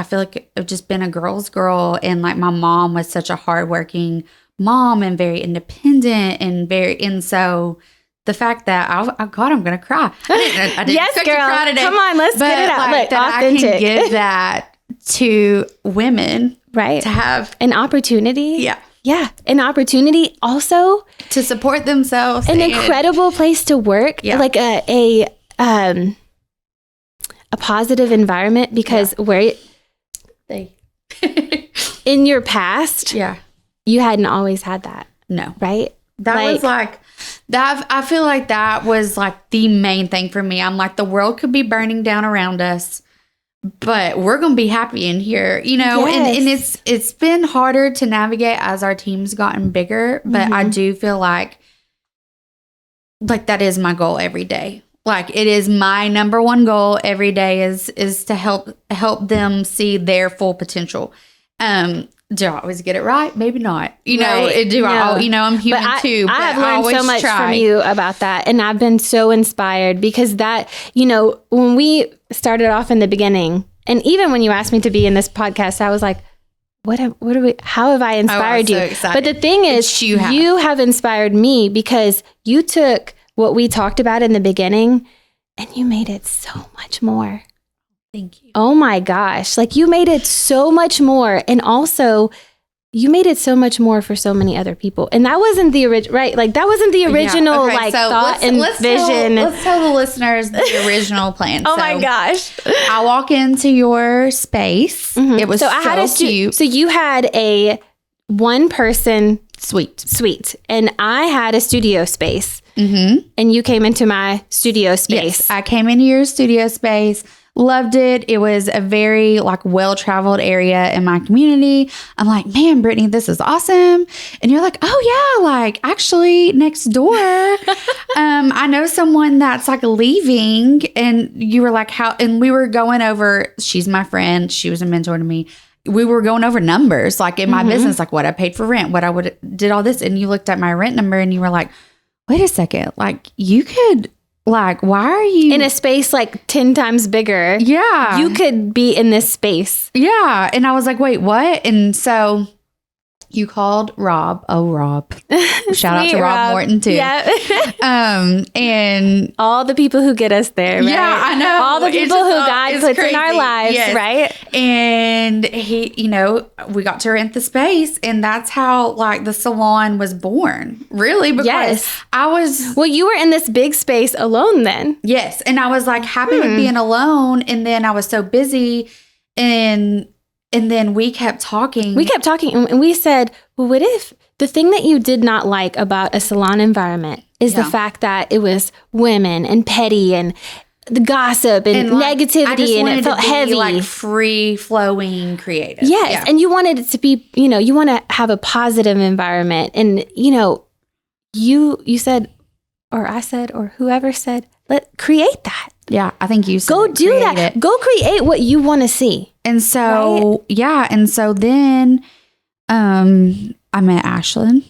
Speaker 1: feel like I've just been a girl's girl, and like my mom was such a hardworking mom and very independent and so the fact that I'm gonna cry. I didn't yes, girl. To cry today. Come on, let's get it out. Like, look, authentic. I can give that to women, right? To have an opportunity. Yeah. Yeah, an opportunity also to support themselves. An incredible place to work. Yeah. Like a positive environment, because where in your past, you hadn't always had that. No. Right? That was like that. I feel like that was like the main thing for me. I'm like, the world could be burning down around us, but we're going to be happy in here, you know? Yes. And it's been harder to navigate as our team's gotten bigger, but I do feel like that is my goal every day. Like, it is my number one goal every day is to help them see their full potential. Do I always get it right? Maybe not. You know, I'm human too. But I have learned so much from you about that. And I've been so inspired because that, you know, when we started off in the beginning, and even when you asked me to be in this podcast, I was like, how have I inspired you? So excited. But the thing is, you have inspired me because you took what we talked about in the beginning
Speaker 2: And you made it so much more.
Speaker 1: Thank you.
Speaker 2: Oh my gosh. Like you made it so much more. And also you made it so much more for so many other people. And that wasn't the original, right? Like that wasn't the original thought and vision.
Speaker 1: Let's tell the listeners the original plan.
Speaker 2: Oh my gosh.
Speaker 1: I walk into your space. Mm-hmm. It was so I had cute.
Speaker 2: So you had a one person
Speaker 1: suite.
Speaker 2: And I had a studio space. Mm-hmm. And you came into my studio space.
Speaker 1: Yes, I came into your studio space. Loved it. It was a very well-traveled area in my community. I'm like, man, Brittany, this is awesome. And you're like, oh yeah, actually next door, I know someone that's leaving. And you were like, how? And we were going over, she's my friend. She was a mentor to me. We were going over numbers, in my business, what I paid for rent, what I did all this. And you looked at my rent number and you were like, wait a second, you could... why are you
Speaker 2: in a space 10 times bigger?
Speaker 1: Yeah.
Speaker 2: You could be in this space.
Speaker 1: Yeah. And I was like, wait, what? And so you called Rob. Oh, Rob. Shout out to Rob Morton too.
Speaker 2: Yeah.
Speaker 1: And
Speaker 2: all the people who get us there, right?
Speaker 1: Yeah, I know.
Speaker 2: All the people who God puts in our lives, yes. Right?
Speaker 1: And he, we got to rent the space, and that's how the salon was born. Really, because I was
Speaker 2: you were in this big space alone then.
Speaker 1: Yes. And I was happy with being alone, and then I was so busy, and then we kept talking.
Speaker 2: And we said, well, what if the thing that you did not like about a salon environment is the fact that it was women and petty and the gossip and negativity, and it felt heavy.
Speaker 1: Free-flowing creative.
Speaker 2: Yes. Yeah. And you wanted it to be, you want to have a positive environment. And, you said, or I said, or whoever said, create that.
Speaker 1: Yeah, I think you said
Speaker 2: go do that.
Speaker 1: It.
Speaker 2: Go create what you want to see.
Speaker 1: And so, and so then I met Ashlyn,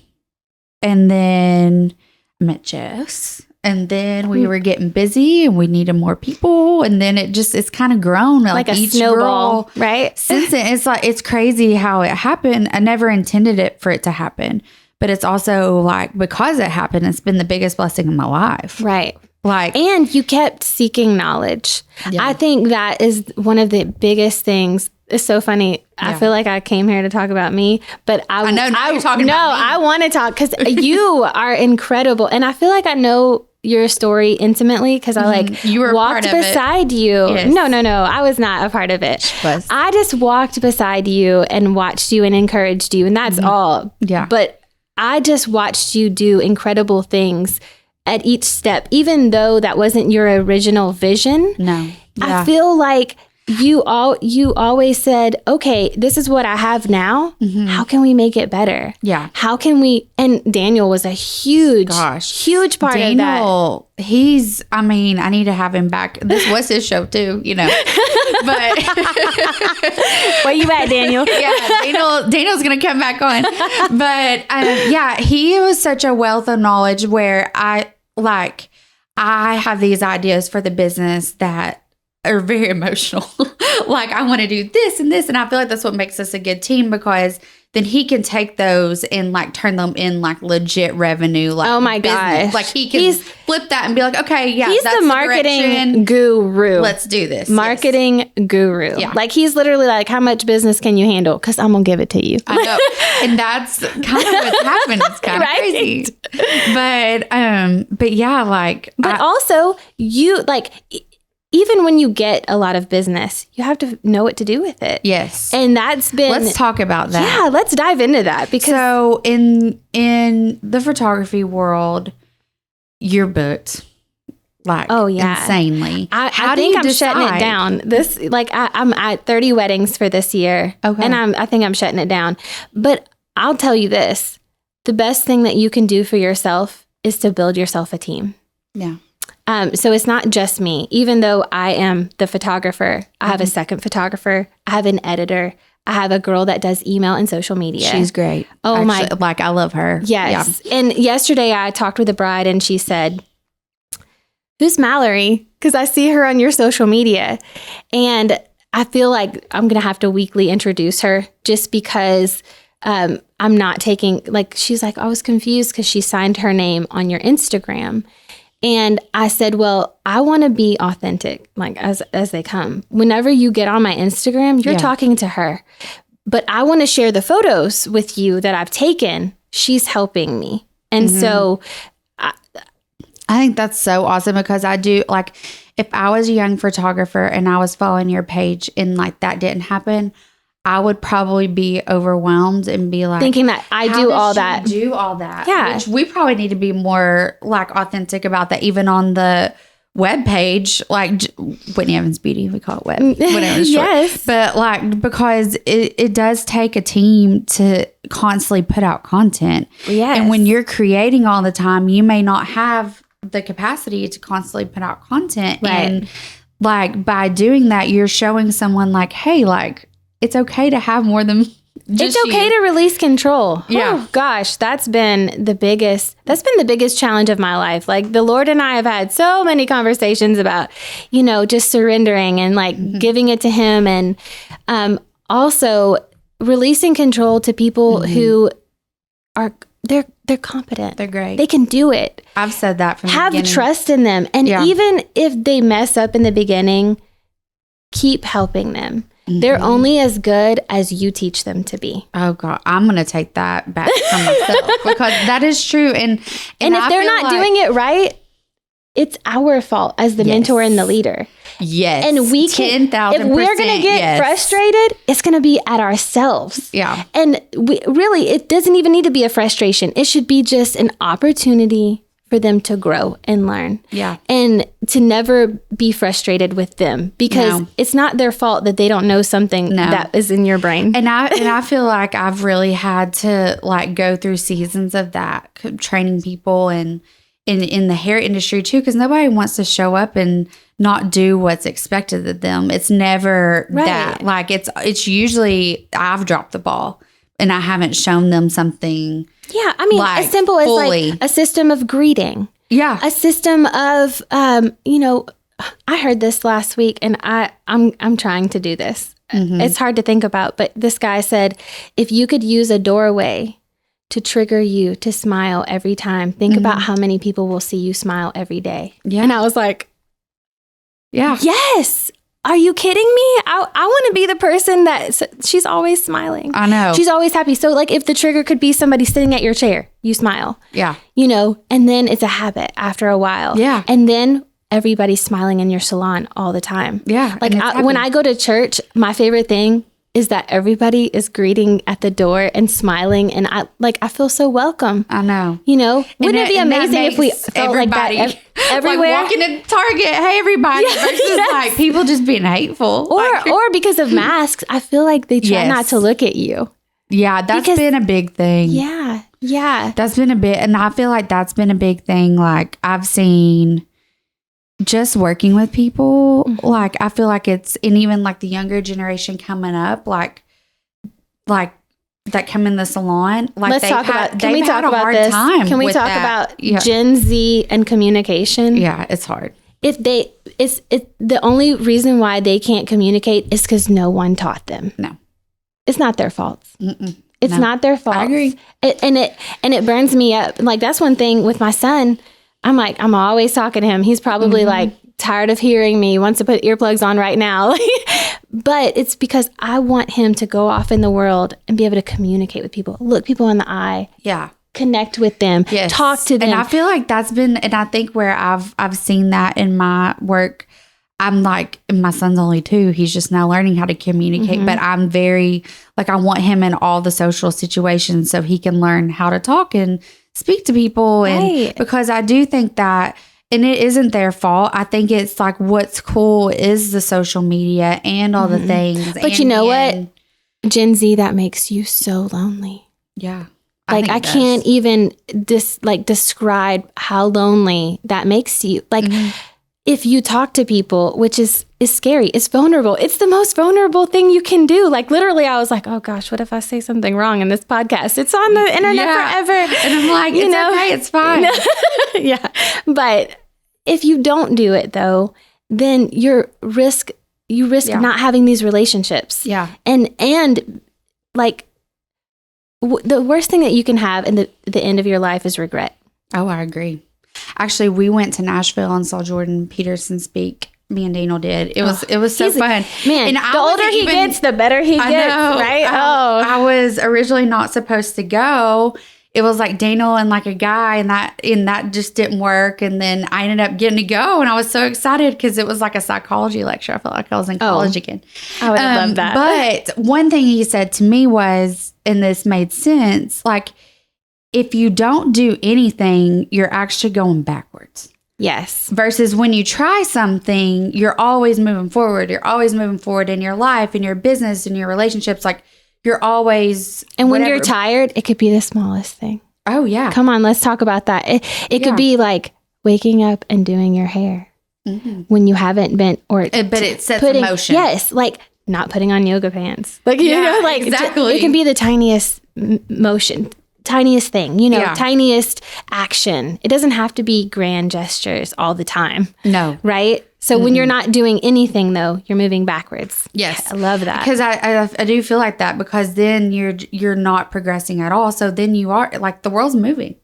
Speaker 1: and then I met Jess, and then we were getting busy and we needed more people, and then it's kind of grown
Speaker 2: like a
Speaker 1: each
Speaker 2: snowball,
Speaker 1: girl,
Speaker 2: right?
Speaker 1: Since then, it's crazy how it happened. I never intended it for it to happen, but it's also because it happened, it's been the biggest blessing in my life.
Speaker 2: Right. And you kept seeking knowledge. Yeah. I think that is one of the biggest things. It's so funny. Yeah. I feel like I came here to talk about me, but I know now you're talking about me. I want to talk because you are incredible. And I feel like I know your story intimately because I
Speaker 1: you were
Speaker 2: walked beside you. Yes. No. I was not a part of it. I just walked beside you and watched you and encouraged you. And that's all. Yeah. But I just watched you do incredible things at each step, even though that wasn't your original vision.
Speaker 1: No. Yeah.
Speaker 2: I feel like you always said, okay, this is what I have now. Mm-hmm. How can we make it better?
Speaker 1: Yeah.
Speaker 2: How can we? And Daniel was a huge part of that.
Speaker 1: I need to have him back. This was his show too, but
Speaker 2: where you at, Daniel?
Speaker 1: Yeah, Daniel's going to come back on. But he was such a wealth of knowledge where I have these ideas for the business that are very emotional. I want to do this and this. And I feel like that's what makes us a good team, because then he can take those and turn them in legit revenue.
Speaker 2: Oh my gosh.
Speaker 1: He can flip that and be like, okay, yeah,
Speaker 2: he's
Speaker 1: that's
Speaker 2: the marketing guru.
Speaker 1: Let's do this.
Speaker 2: Marketing guru.
Speaker 1: Yeah.
Speaker 2: He's literally how much business can you handle? Because I'm going to give it to you.
Speaker 1: I know. And that's kind of what's happened. It's kind of crazy. But yeah,
Speaker 2: But also you even when you get a lot of business, you have to know what to do with it.
Speaker 1: Yes.
Speaker 2: And that's been...
Speaker 1: Let's talk about that.
Speaker 2: Yeah, let's dive into that. Because
Speaker 1: so in the photography world, you're booked insanely.
Speaker 2: I think I'm shutting it down. This I'm at 30 weddings for this year. Okay. And I think I'm shutting it down. But I'll tell you this. The best thing that you can do for yourself is to build yourself a team.
Speaker 1: Yeah.
Speaker 2: So it's not just me. Even though I am the photographer, I have a second photographer. I have an editor. I have a girl that does email and social media.
Speaker 1: She's great.
Speaker 2: Oh, my.
Speaker 1: I love her.
Speaker 2: Yes. Yeah. And yesterday I talked with a bride and she said, who's Mallory? Because I see her on your social media. And I feel like I'm going to have to weekly introduce her just because I'm not taking, she's like, I was confused because she signed her name on your Instagram. And I said, well, I want to be authentic, like as they come. Whenever you get on my Instagram, you're talking to her. But I want to share the photos with you that I've taken. She's helping me. And so
Speaker 1: I think that's so awesome, because I do, like, if I was a young photographer and I was following your page and like that didn't happen, I would probably be overwhelmed and be like,
Speaker 2: thinking that I do all that.
Speaker 1: Do all that.
Speaker 2: Yeah.
Speaker 1: Which we probably need to be more like authentic about that, even on the web page, like Whitney Evans Beauty, we call it web. Whatever.
Speaker 2: Yes.
Speaker 1: But like, because it does take a team to constantly put out content.
Speaker 2: Yes.
Speaker 1: And when you're creating all the time, you may not have the capacity to constantly put out content.
Speaker 2: Right.
Speaker 1: And like, by doing that, you're showing someone like, hey, like, it's okay to have more than just
Speaker 2: it's okay to release control.
Speaker 1: Yeah.
Speaker 2: Oh, gosh, that's been the biggest challenge of my life. Like, the Lord and I have had so many conversations about, just surrendering and like giving it to him. And also releasing control to people who are, they're competent.
Speaker 1: They're great.
Speaker 2: They can do it.
Speaker 1: I've said that from the
Speaker 2: Have
Speaker 1: beginning.
Speaker 2: trust in them. And even if they mess up in the beginning, keep helping them. They're only as good as you teach them to be.
Speaker 1: Oh God, I'm going to take that back from myself, because that is true. And
Speaker 2: if they're not doing it right, it's our fault as the mentor and the leader.
Speaker 1: Yes.
Speaker 2: And we can,
Speaker 1: 10,000%,
Speaker 2: if we're going to get frustrated, it's going to be at ourselves.
Speaker 1: Yeah.
Speaker 2: And it doesn't even need to be a frustration. It should be just an opportunity for them to grow and learn.
Speaker 1: Yeah.
Speaker 2: And to never be frustrated with them, because it's not their fault that they don't know something that is in your brain.
Speaker 1: And I feel like I've really had to like go through seasons of that, training people and in the hair industry too, because nobody wants to show up and not do what's expected of them. It's never that. Like, it's usually I've dropped the ball and I haven't shown them something.
Speaker 2: Yeah, I mean,
Speaker 1: like,
Speaker 2: as simple as
Speaker 1: fully.
Speaker 2: like a system of greeting.
Speaker 1: Yeah.
Speaker 2: A system of, I heard this last week, and I'm trying to do this. It's hard to think about, but this guy said, if you could use a doorway to trigger you to smile every time, think about how many people will see you smile every day. Yeah. And I was like,
Speaker 1: yeah.
Speaker 2: Yes. Are you kidding me? I want to be the person that she's always smiling.
Speaker 1: I know.
Speaker 2: She's always happy. So like, if the trigger could be somebody sitting at your chair, you smile.
Speaker 1: Yeah.
Speaker 2: And then it's a habit after a while.
Speaker 1: Yeah.
Speaker 2: And then everybody's smiling in your salon all the time.
Speaker 1: Yeah.
Speaker 2: Like when I go to church, my favorite thing is that everybody is greeting at the door and smiling. And I feel so welcome.
Speaker 1: I know.
Speaker 2: Wouldn't it be amazing if we felt like that everywhere?
Speaker 1: Like walking in Target, hey everybody, versus like people just being hateful.
Speaker 2: Or because of masks, I feel like they try not to look at you.
Speaker 1: Yeah, that's been a big thing.
Speaker 2: Yeah. Yeah.
Speaker 1: That's been a bit, and I feel like that's been a big thing. Like, I've seen just working with people, like, I feel like it's, and even like the younger generation coming up, like that come in the salon. Like,
Speaker 2: let's talk about, can we talk
Speaker 1: a
Speaker 2: about
Speaker 1: hard
Speaker 2: this?
Speaker 1: time
Speaker 2: Can we
Speaker 1: with
Speaker 2: talk
Speaker 1: that.
Speaker 2: about Gen Z and communication?
Speaker 1: Yeah, it's hard.
Speaker 2: It's the only reason why they can't communicate is because no one taught them.
Speaker 1: No.
Speaker 2: It's not their fault. It's not their fault.
Speaker 1: I agree.
Speaker 2: And it burns me up. Like, that's one thing with my son. I'm always talking to him. He's probably like tired of hearing me, wants to put earplugs on right now. But it's because I want him to go off in the world and be able to communicate with people, look people in the eye.
Speaker 1: Yeah.
Speaker 2: Connect with them, talk to them.
Speaker 1: And I feel like that's been, and I think where I've seen that in my work, I'm like, my son's only 2. He's just now learning how to communicate, but I'm very, like, I want him in all the social situations so he can learn how to talk and speak to people. And because I do think that, and it isn't their fault. I think it's like, what's cool is the social media and all the things.
Speaker 2: But you know what? Gen Z, that makes you so lonely.
Speaker 1: Yeah.
Speaker 2: Like, I can't even describe how lonely that makes you. Like, if you talk to people, which is scary, it's vulnerable. It's the most vulnerable thing you can do. Like, literally, I was like, oh gosh, what if I say something wrong in this podcast? It's on the internet forever.
Speaker 1: And I'm like, it's okay, it's fine.
Speaker 2: Yeah. But if you don't do it though, then you risk not having these relationships.
Speaker 1: Yeah.
Speaker 2: And like, the worst thing that you can have in the end of your life is regret.
Speaker 1: Oh, I agree. Actually, we went to Nashville and saw Jordan Peterson speak. Me and Daniel did. It was so fun.
Speaker 2: Man, and the older he gets, the better he gets, right?
Speaker 1: I was originally not supposed to go. It was like Daniel and like a guy, and that just didn't work. And then I ended up getting to go, and I was so excited because it was like a psychology lecture. I felt like I was in college again.
Speaker 2: I would have loved that.
Speaker 1: But one thing he said to me was, and this made sense, like, if you don't do anything, you're actually going backwards.
Speaker 2: Yes.
Speaker 1: Versus when you try something, you're always moving forward. You're always moving forward in your life, in your business, in your relationships. Like, you're always...
Speaker 2: And when you're tired, it could be the smallest thing.
Speaker 1: Oh, yeah.
Speaker 2: Come on, let's talk about that. It could be like waking up and doing your hair when you haven't been... but
Speaker 1: it sets in motion.
Speaker 2: Yes, like not putting on yoga pants. Like, you know, like
Speaker 1: exactly.
Speaker 2: It can be the tiniest motion. Tiniest thing, tiniest action. It doesn't have to be grand gestures all the time.
Speaker 1: No.
Speaker 2: Right? So when you're not doing anything, though, you're moving backwards.
Speaker 1: Yes.
Speaker 2: I love that.
Speaker 1: Because I do feel like that, because then you're not progressing at all. So then you are, like, the world's moving.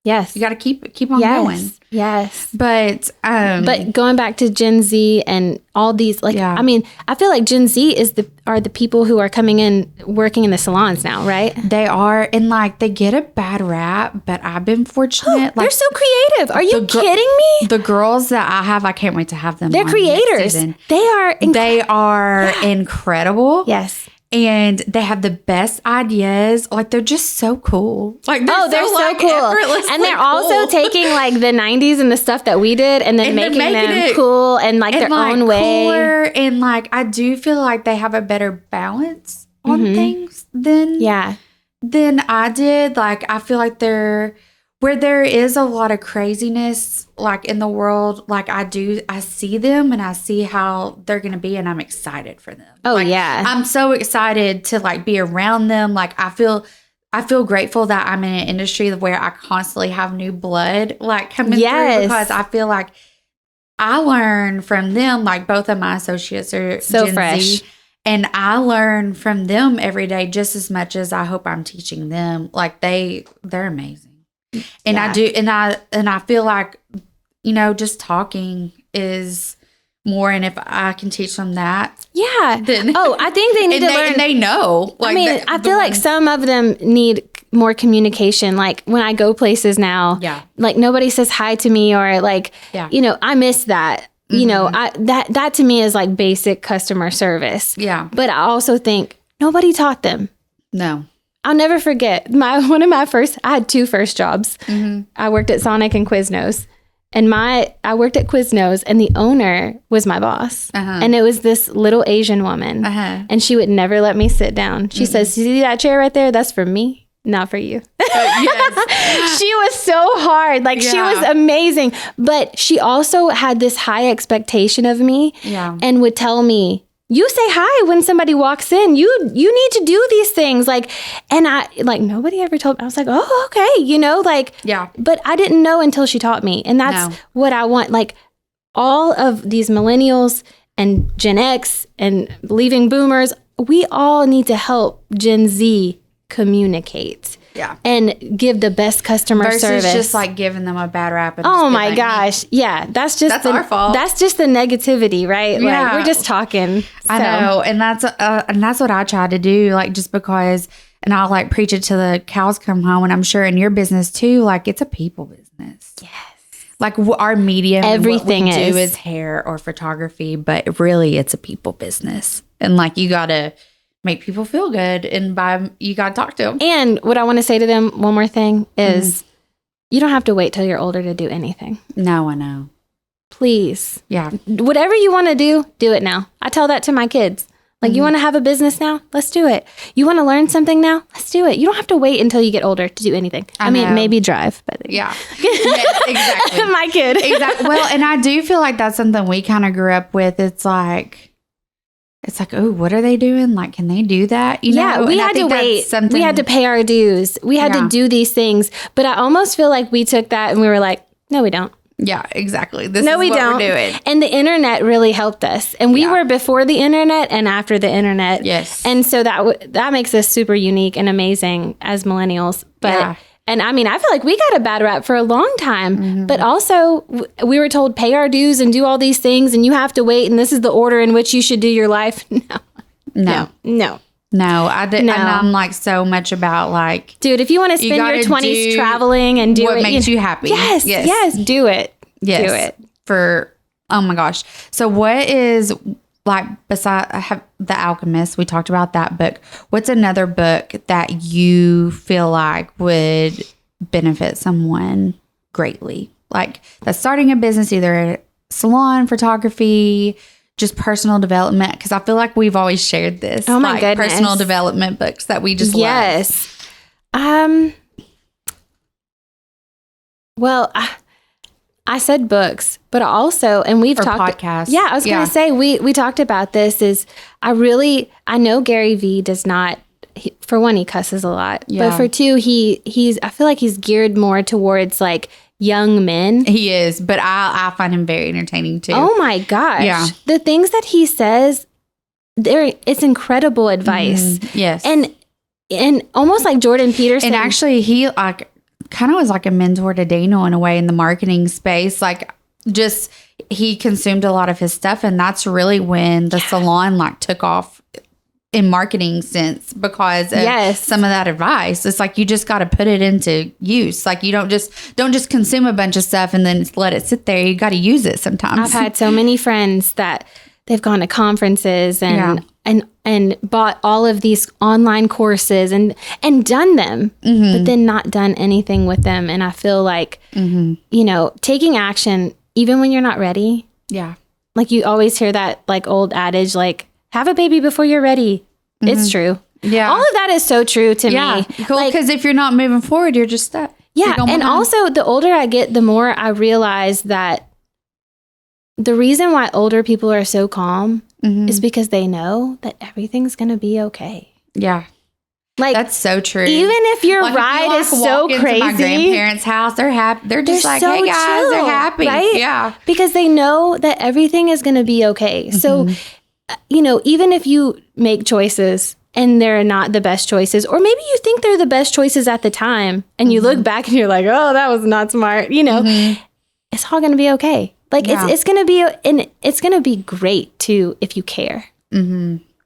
Speaker 2: Yes.
Speaker 1: You got to keep on going.
Speaker 2: Yes.
Speaker 1: But
Speaker 2: going back to Gen Z and all these, like, I mean, I feel like Gen Z are the people who are coming in, working in the salons now, right?
Speaker 1: They are, and like, they get a bad rap, but I've been fortunate.
Speaker 2: They're so creative. Are you kidding me?
Speaker 1: The girls that I have, I can't wait to have them.
Speaker 2: They're creators. They are
Speaker 1: incredible.
Speaker 2: Yes.
Speaker 1: And they have the best ideas. Like, they're just so cool. Like, they're so
Speaker 2: cool. And they're also taking like the 90s and the stuff that we did, and then making them cool and like their own way. Cooler,
Speaker 1: and like, I do feel like they have a better balance on things than I did. Like, I feel like where there is a lot of craziness, like, in the world, like, I see them and I see how they're going to be, and I'm excited for them.
Speaker 2: Oh,
Speaker 1: like,
Speaker 2: yeah.
Speaker 1: I'm so excited to like be around them. Like, I feel grateful that I'm in an industry where I constantly have new blood, like, coming through, because I feel like I learn from them. Like, both of my associates are
Speaker 2: so
Speaker 1: Gen
Speaker 2: fresh.
Speaker 1: Z, and I learn from them every day just as much as I hope I'm teaching them. Like, they're amazing. And I do, and I feel like, you know, just talking is more, and if I can teach them that, then
Speaker 2: I think they need to learn.
Speaker 1: And they know. Like,
Speaker 2: I mean, I feel like some of them need more communication. Like, when I go places now, like, nobody says hi to me, or like, you know, I miss that. You know, that to me is like basic customer service. Yeah. But I also think nobody taught them.
Speaker 1: No.
Speaker 2: I'll never forget I had 2 first jobs. I worked at Sonic and Quiznos, and I worked at Quiznos, and the owner was my boss. And it was this little Asian woman, and she would never let me sit down. She says, "See that chair right there? That's for me, not for you." Yes. She was so hard. Like, she was amazing, but she also had this high expectation of me, and would tell me, "You say hi when somebody walks in. You need to do these things." Like, and I, like, nobody ever told me. I was like, "Oh, okay." You know, like, but I didn't know until she taught me. And that's what I want. Like, all of these millennials and Gen X and leaving boomers, we all need to help Gen Z communicate. And give the best customer service.
Speaker 1: Versus just like giving them a bad rap.
Speaker 2: Oh my gosh. Yeah. That's
Speaker 1: our fault.
Speaker 2: That's just the negativity, right?
Speaker 1: Yeah.
Speaker 2: Like, we're just talking.
Speaker 1: I know. And that's what I try to do. Like, just because, and I'll like preach it till the cows come home. And I'm sure in your business too, like, it's a people business.
Speaker 2: Yes.
Speaker 1: Like, our medium,
Speaker 2: everything
Speaker 1: what we do is hair or photography, but really it's a people business. And like, you got to make people feel good, and you got to talk to them. And
Speaker 2: what I want to say to them, one more thing, is you don't have to wait till you're older to do anything.
Speaker 1: No, I know.
Speaker 2: Please.
Speaker 1: Yeah.
Speaker 2: Whatever you want to do it now. I tell that to my kids. Like, you want to have a business now? Let's do it. You want to learn something now? Let's do it. You don't have to wait until you get older to do anything. I mean, maybe drive, but
Speaker 1: yes, exactly.
Speaker 2: My kid.
Speaker 1: Exactly. Well, and I do feel like that's something we kind of grew up with. It's like, oh, what are they doing? Like, can they do that? You know?
Speaker 2: We had to wait. We had to pay our dues. We had to do these things. But I almost feel like we took that and we were like, no, we don't.
Speaker 1: Yeah, exactly. This is what we're doing.
Speaker 2: And the internet really helped us. And we were before the internet and after the internet.
Speaker 1: Yes.
Speaker 2: And so that makes us super unique and amazing as millennials. But And I mean, I feel like we got a bad rap for a long time, but also we were told pay our dues and do all these things and you have to wait. And this is the order in which you should do your life. No.
Speaker 1: No, and I'm like so much about like,
Speaker 2: dude, if you want to spend your 20s traveling and do
Speaker 1: what
Speaker 2: it,
Speaker 1: makes you happy.
Speaker 2: Yes, do it.
Speaker 1: Yes.
Speaker 2: Do it.
Speaker 1: Oh my gosh. So what is like, besides I have The Alchemist, we talked about that book. What's another book that you feel like would benefit someone greatly? Like that's starting a business, either salon, photography, just personal development. Because I feel like we've always shared this.
Speaker 2: Oh my
Speaker 1: like
Speaker 2: goodness.
Speaker 1: Personal development books that we just
Speaker 2: love. Well, I said books, but also, and we've talked
Speaker 1: podcasts.
Speaker 2: Yeah, I was going to say, we talked about this is I know Garyvee does not, for one, he cusses a lot, but for two, I feel like he's geared more towards like young men.
Speaker 1: He is, but I find him very entertaining too.
Speaker 2: Oh my gosh. Yeah. The things that he says, it's incredible advice.
Speaker 1: Yes.
Speaker 2: And almost like Jordan Peterson.
Speaker 1: And actually he like kind of was like a mentor to Daniel in a way in the marketing space. Like just he consumed a lot of his stuff, and that's really when the salon like took off in marketing sense because of some of that advice. It's like you just got to put it into use. Like you don't just consume a bunch of stuff and then let it sit there. You got to use it sometimes.
Speaker 2: I've had so many friends that they've gone to conferences and bought all of these online courses and done them, but then not done anything with them. And I feel like, taking action, even when you're not ready. Yeah. Like you always hear that like old adage, like have a baby before you're ready. It's true. Yeah. All of that is so true to me.
Speaker 1: Cool. Because if you're not moving forward, you're just stuck.
Speaker 2: Yeah. And also the older I get, the more I realize that the reason why older people are so calm is because they know that everyth's going to be okay. Yeah. Like
Speaker 1: that's so true.
Speaker 2: Even if your ride is so crazy.
Speaker 1: My grandparents' house, they're happy. They're just like, so hey guys, chill, they're happy.
Speaker 2: Right?
Speaker 1: Yeah.
Speaker 2: Because they know that everything is going to be okay. So, even if you make choices and they're not the best choices, or maybe you think they're the best choices at the time and you look back and you're like, oh, that was not smart. It's all going to be okay. Like it's going to be, and it's going to be great too if you care.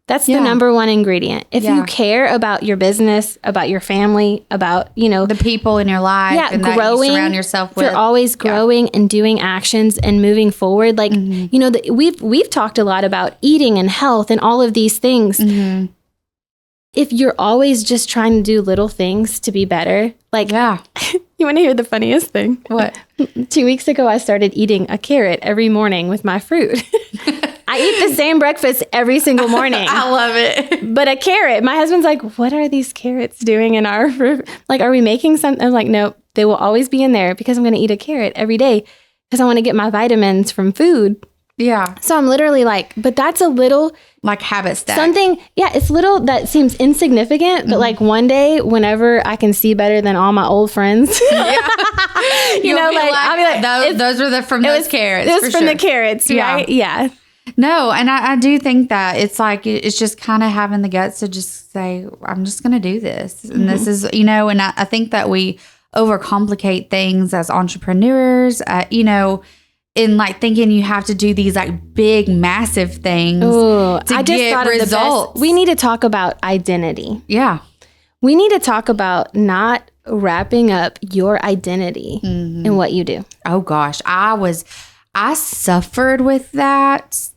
Speaker 2: That's the number one ingredient. If you care about your business, about your family, about,
Speaker 1: the people in your life, and
Speaker 2: growing,
Speaker 1: that you surround yourself with.
Speaker 2: You're always growing and doing actions and moving forward. Like, we've talked a lot about eating and health and all of these things. If you're always just trying to do little things to be better, like, you want to hear the funniest thing?
Speaker 1: What?
Speaker 2: 2 weeks ago, I started eating a carrot every morning with my fruit. I eat the same breakfast every single morning.
Speaker 1: I love it.
Speaker 2: But a carrot, my husband's like, what are these carrots doing in our fruit? Like, are we making something? I'm like, nope, they will always be in there because I'm going to eat a carrot every day because I want to get my vitamins from food. Yeah. So I'm literally like, but that's a little
Speaker 1: like habit stack.
Speaker 2: Something, it's little that seems insignificant, but like one day, whenever I can see better than all my old friends,
Speaker 1: I'll be like, those were from those carrots.
Speaker 2: It was from the carrots, right? Yeah.
Speaker 1: No, and I do think that it's like, it's just kind of having the guts to just say, I'm just going to do this. And this is, and I think that we overcomplicate things as entrepreneurs, in like thinking you have to do these like big, massive things to get results.
Speaker 2: We need to talk about identity.
Speaker 1: Yeah.
Speaker 2: We need to talk about not wrapping up your identity in what you do.
Speaker 1: Oh gosh. I suffered with that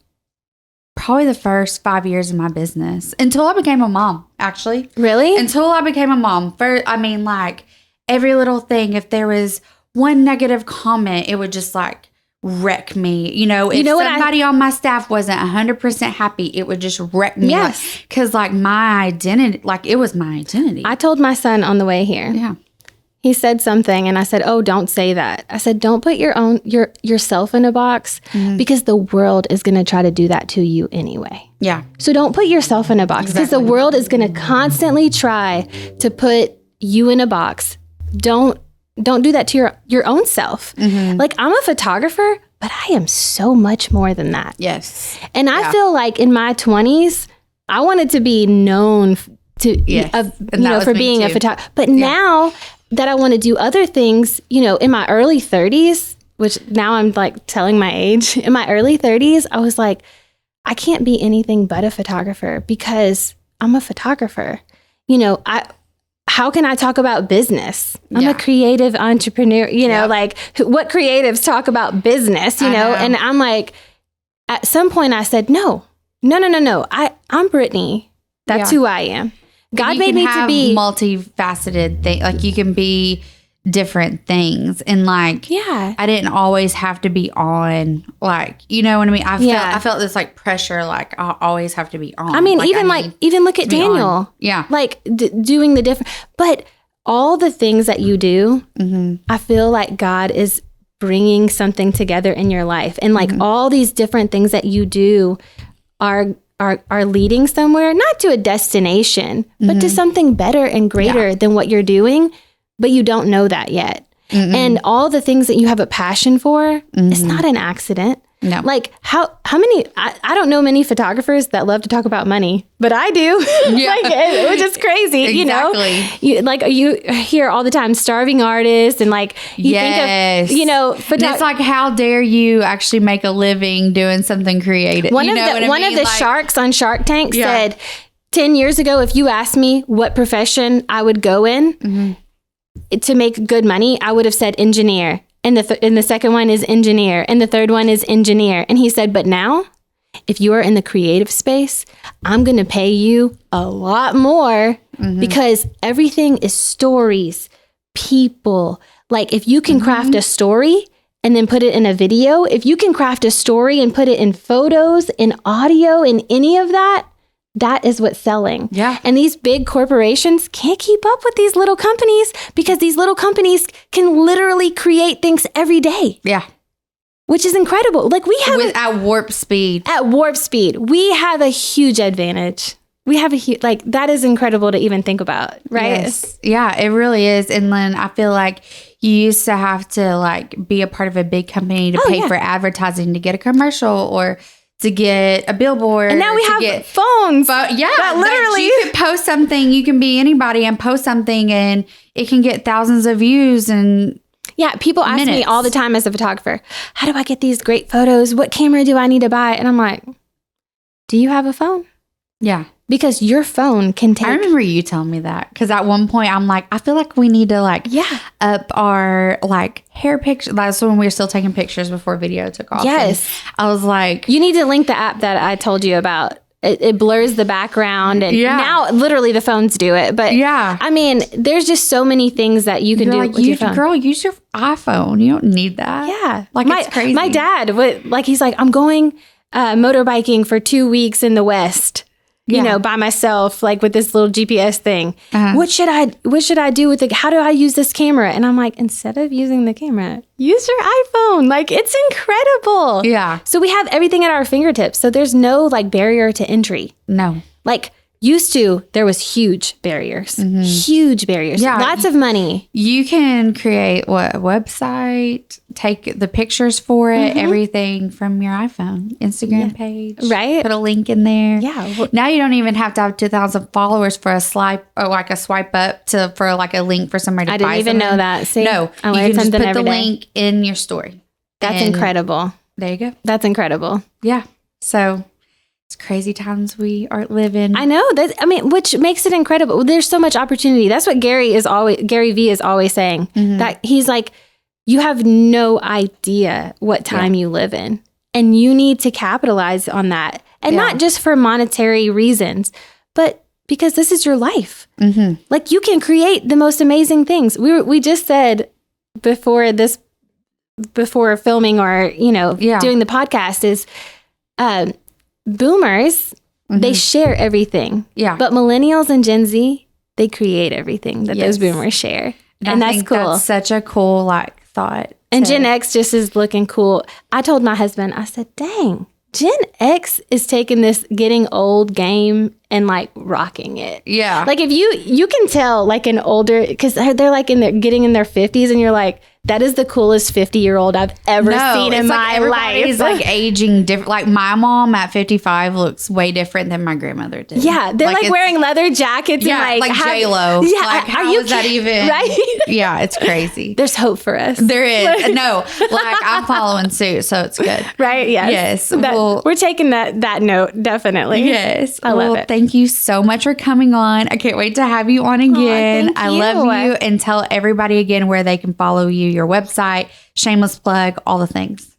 Speaker 1: probably the first 5 years of my business until I became a mom, actually.
Speaker 2: Really?
Speaker 1: Until I became a mom. Like every little thing, if there was one negative comment, it would just like wreck me. If somebody on my staff wasn't 100% happy, it would just wreck me. Yes. Because like my identity, like it was my identity.
Speaker 2: I told my son on the way here. Yeah. He said something and I said, oh, don't say that. I said, don't put yourself in a box because the world is going to try to do that to you anyway. Yeah. So don't put yourself in a box because the world is going to constantly try to put you in a box. Don't do that to your own self. Like I'm a photographer, but I am so much more than that.
Speaker 1: Yes.
Speaker 2: And I feel like in my 20s, I wanted to be known for being a photographer. But now that I want to do other things, in my early 30s, which now I'm like telling my age. In my early 30s, I was like, I can't be anything but a photographer because I'm a photographer. How can I talk about business? I'm a creative entrepreneur, like what creatives talk about business, and I'm like, at some point I said, no. I'm Brittany. That's who I am. God made me to be
Speaker 1: multifaceted thing. Like you can be different things. And like, I didn't always have to be on, like, you know what I mean? I felt this like pressure, like I always have to be on.
Speaker 2: I mean, even look at Daniel.
Speaker 1: On. Yeah.
Speaker 2: Like doing the different, but all the things that you do, I feel like God is bringing something together in your life. And like all these different things that you do are leading somewhere, not to a destination, but to something better and greater than what you're doing. But you don't know that yet. And all the things that you have a passion for, it's not an accident.
Speaker 1: No.
Speaker 2: Like how many, I don't know many photographers that love to talk about money, but I do. Which is crazy,
Speaker 1: Exactly.
Speaker 2: You hear all the time starving artists and like you think of,
Speaker 1: it's like, how dare you actually make a living doing something creative?
Speaker 2: One of the sharks on Shark Tank said 10 years ago, if you asked me what profession I would go in, to make good money, I would have said engineer. And the second one is engineer. And the third one is engineer. And he said, but now, if you are in the creative space, I'm going to pay you a lot more because everything is stories, people. Like if you can craft a story and then put it in a video, if you can craft a story and put it in photos, in audio, in any of that, that is what's selling.
Speaker 1: Yeah.
Speaker 2: And these big corporations can't keep up with these little companies because these little companies can literally create things every day.
Speaker 1: Yeah.
Speaker 2: Which is incredible. Like we have
Speaker 1: at warp speed.
Speaker 2: At warp speed. We have a huge advantage. We have that is incredible to even think about, right?
Speaker 1: Yes. Yeah, it really is. And then I feel like you used to have to like be a part of a big company to pay for advertising to get a commercial or to get a billboard.
Speaker 2: And now we have phones.
Speaker 1: That
Speaker 2: literally.
Speaker 1: You can post something. You can be anybody and post something and it can get thousands of views and
Speaker 2: people ask me all the time as a photographer, how do I get these great photos? What camera do I need to buy? And I'm like, do you have a phone?
Speaker 1: Yeah.
Speaker 2: Because your phone can take...
Speaker 1: I remember you telling me that. Because at one point, I'm like, I feel like we need to up our hair picture. That's when we were still taking pictures before video took off.
Speaker 2: Yes.
Speaker 1: And I was like...
Speaker 2: You need to link the app that I told you about. It blurs the background. And now literally the phones do it. But I mean, there's just so many things that you can do with your phone.
Speaker 1: Girl, use your iPhone. You don't need that.
Speaker 2: Yeah.
Speaker 1: It's crazy.
Speaker 2: My dad, he's like, I'm going motorbiking for 2 weeks in the West. By myself, with this little GPS thing. What should I do with it? How do I use this camera? And I'm like, instead of using the camera, use your iPhone. It's incredible.
Speaker 1: Yeah.
Speaker 2: So we have everything at our fingertips. So there's no barrier to entry.
Speaker 1: No.
Speaker 2: Used to, there was huge barriers. Huge barriers. Yeah. Lots of money.
Speaker 1: You can create a website, take the pictures for it, everything from your iPhone, Instagram page.
Speaker 2: Right.
Speaker 1: Put a link in there.
Speaker 2: Yeah.
Speaker 1: Now you don't even have to have 2,000 followers for a swipe up for a link for somebody to buy.
Speaker 2: I didn't even know that. See?
Speaker 1: No.
Speaker 2: I learned something every day. You can just put the link in your story. That's incredible.
Speaker 1: There you go.
Speaker 2: That's incredible.
Speaker 1: Yeah. So... crazy times we are living.
Speaker 2: I know which makes it incredible. There's so much opportunity. That's what Garyvee is always saying. That he's like, you have no idea what time you live in, and you need to capitalize on that, and not just for monetary reasons, but because this is your life. You can create the most amazing things. We just said before filming or doing the podcast is. Boomers, they share everything. Yeah. But millennials and Gen Z, they create everything that those boomers share. And that's cool.
Speaker 1: That's such a cool thought.
Speaker 2: And Gen X just is looking cool. I told my husband, I said, dang, Gen X is taking this getting old game and like rocking it.
Speaker 1: Yeah.
Speaker 2: Like if you can tell like an older, because they're like getting in their 50s and you're like, that is the coolest 50-year-old I've ever seen in my life.
Speaker 1: Everybody's like aging different. Like my mom at 55 looks way different than my grandmother did.
Speaker 2: Yeah, they're like wearing leather jackets.
Speaker 1: Yeah,
Speaker 2: and like
Speaker 1: J-Lo.
Speaker 2: Yeah,
Speaker 1: like how is that even?
Speaker 2: Right?
Speaker 1: Yeah, it's crazy.
Speaker 2: There's hope for us.
Speaker 1: There is. No, like I'm following suit, so it's good.
Speaker 2: Right?
Speaker 1: Yes.
Speaker 2: Yes.
Speaker 1: Well,
Speaker 2: we're taking that note, definitely.
Speaker 1: Yes.
Speaker 2: I love it.
Speaker 1: Thank you so much for coming on. I can't wait to have you on again.
Speaker 2: Thank
Speaker 1: I
Speaker 2: you.
Speaker 1: love you. And tell everybody again where they can follow you, your website, shameless plug, all the things.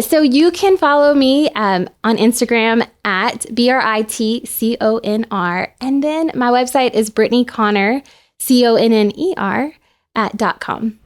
Speaker 2: So you can follow me on Instagram at BritTConner. And then my website is Brittany Conner, CONNER .com.